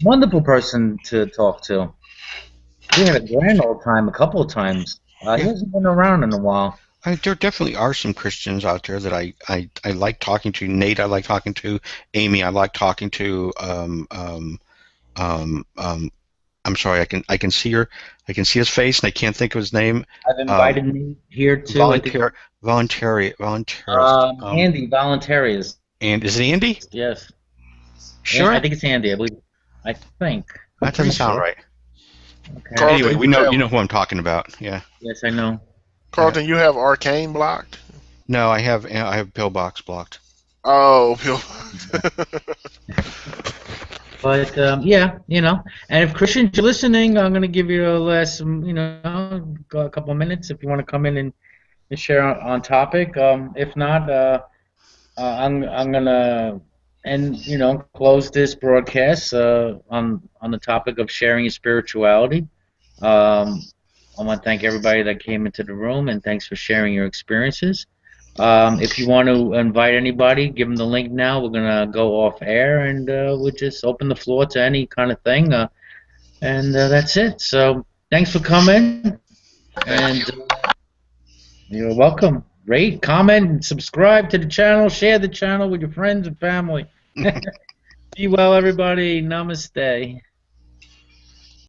Wonderful person to talk to. We had a grand old time a couple of times. He hasn't been around in a while. There definitely are some Christians out there that I like talking to. Nate, I like talking to. Amy, I like talking to. I'm sorry, I can see his face, and I can't think of his name. I've invited Nate here too. Andy Voluntarius. And is it Andy? Yes. Sure. I think it's Andy. I think. That doesn't sound right. Okay. Carlton, anyway, you know who I'm talking about. Yeah. Yes, I know. Carlton, you have Arcane blocked? No, I have Pillbox blocked. Oh, But yeah, and if Christians are listening, I'm going to give you a last, a couple of minutes if you want to come in and share on topic. If not, I'm gonna close this broadcast on the topic of sharing your spirituality. I want to thank everybody that came into the room, and thanks for sharing your experiences. If you want to invite anybody, give them the link now. We're gonna go off air, and we'll just open the floor to any kind of thing, and that's it. So thanks for coming, and you're welcome. Rate, comment, subscribe to the channel, share the channel with your friends and family. Be well, everybody. Namaste.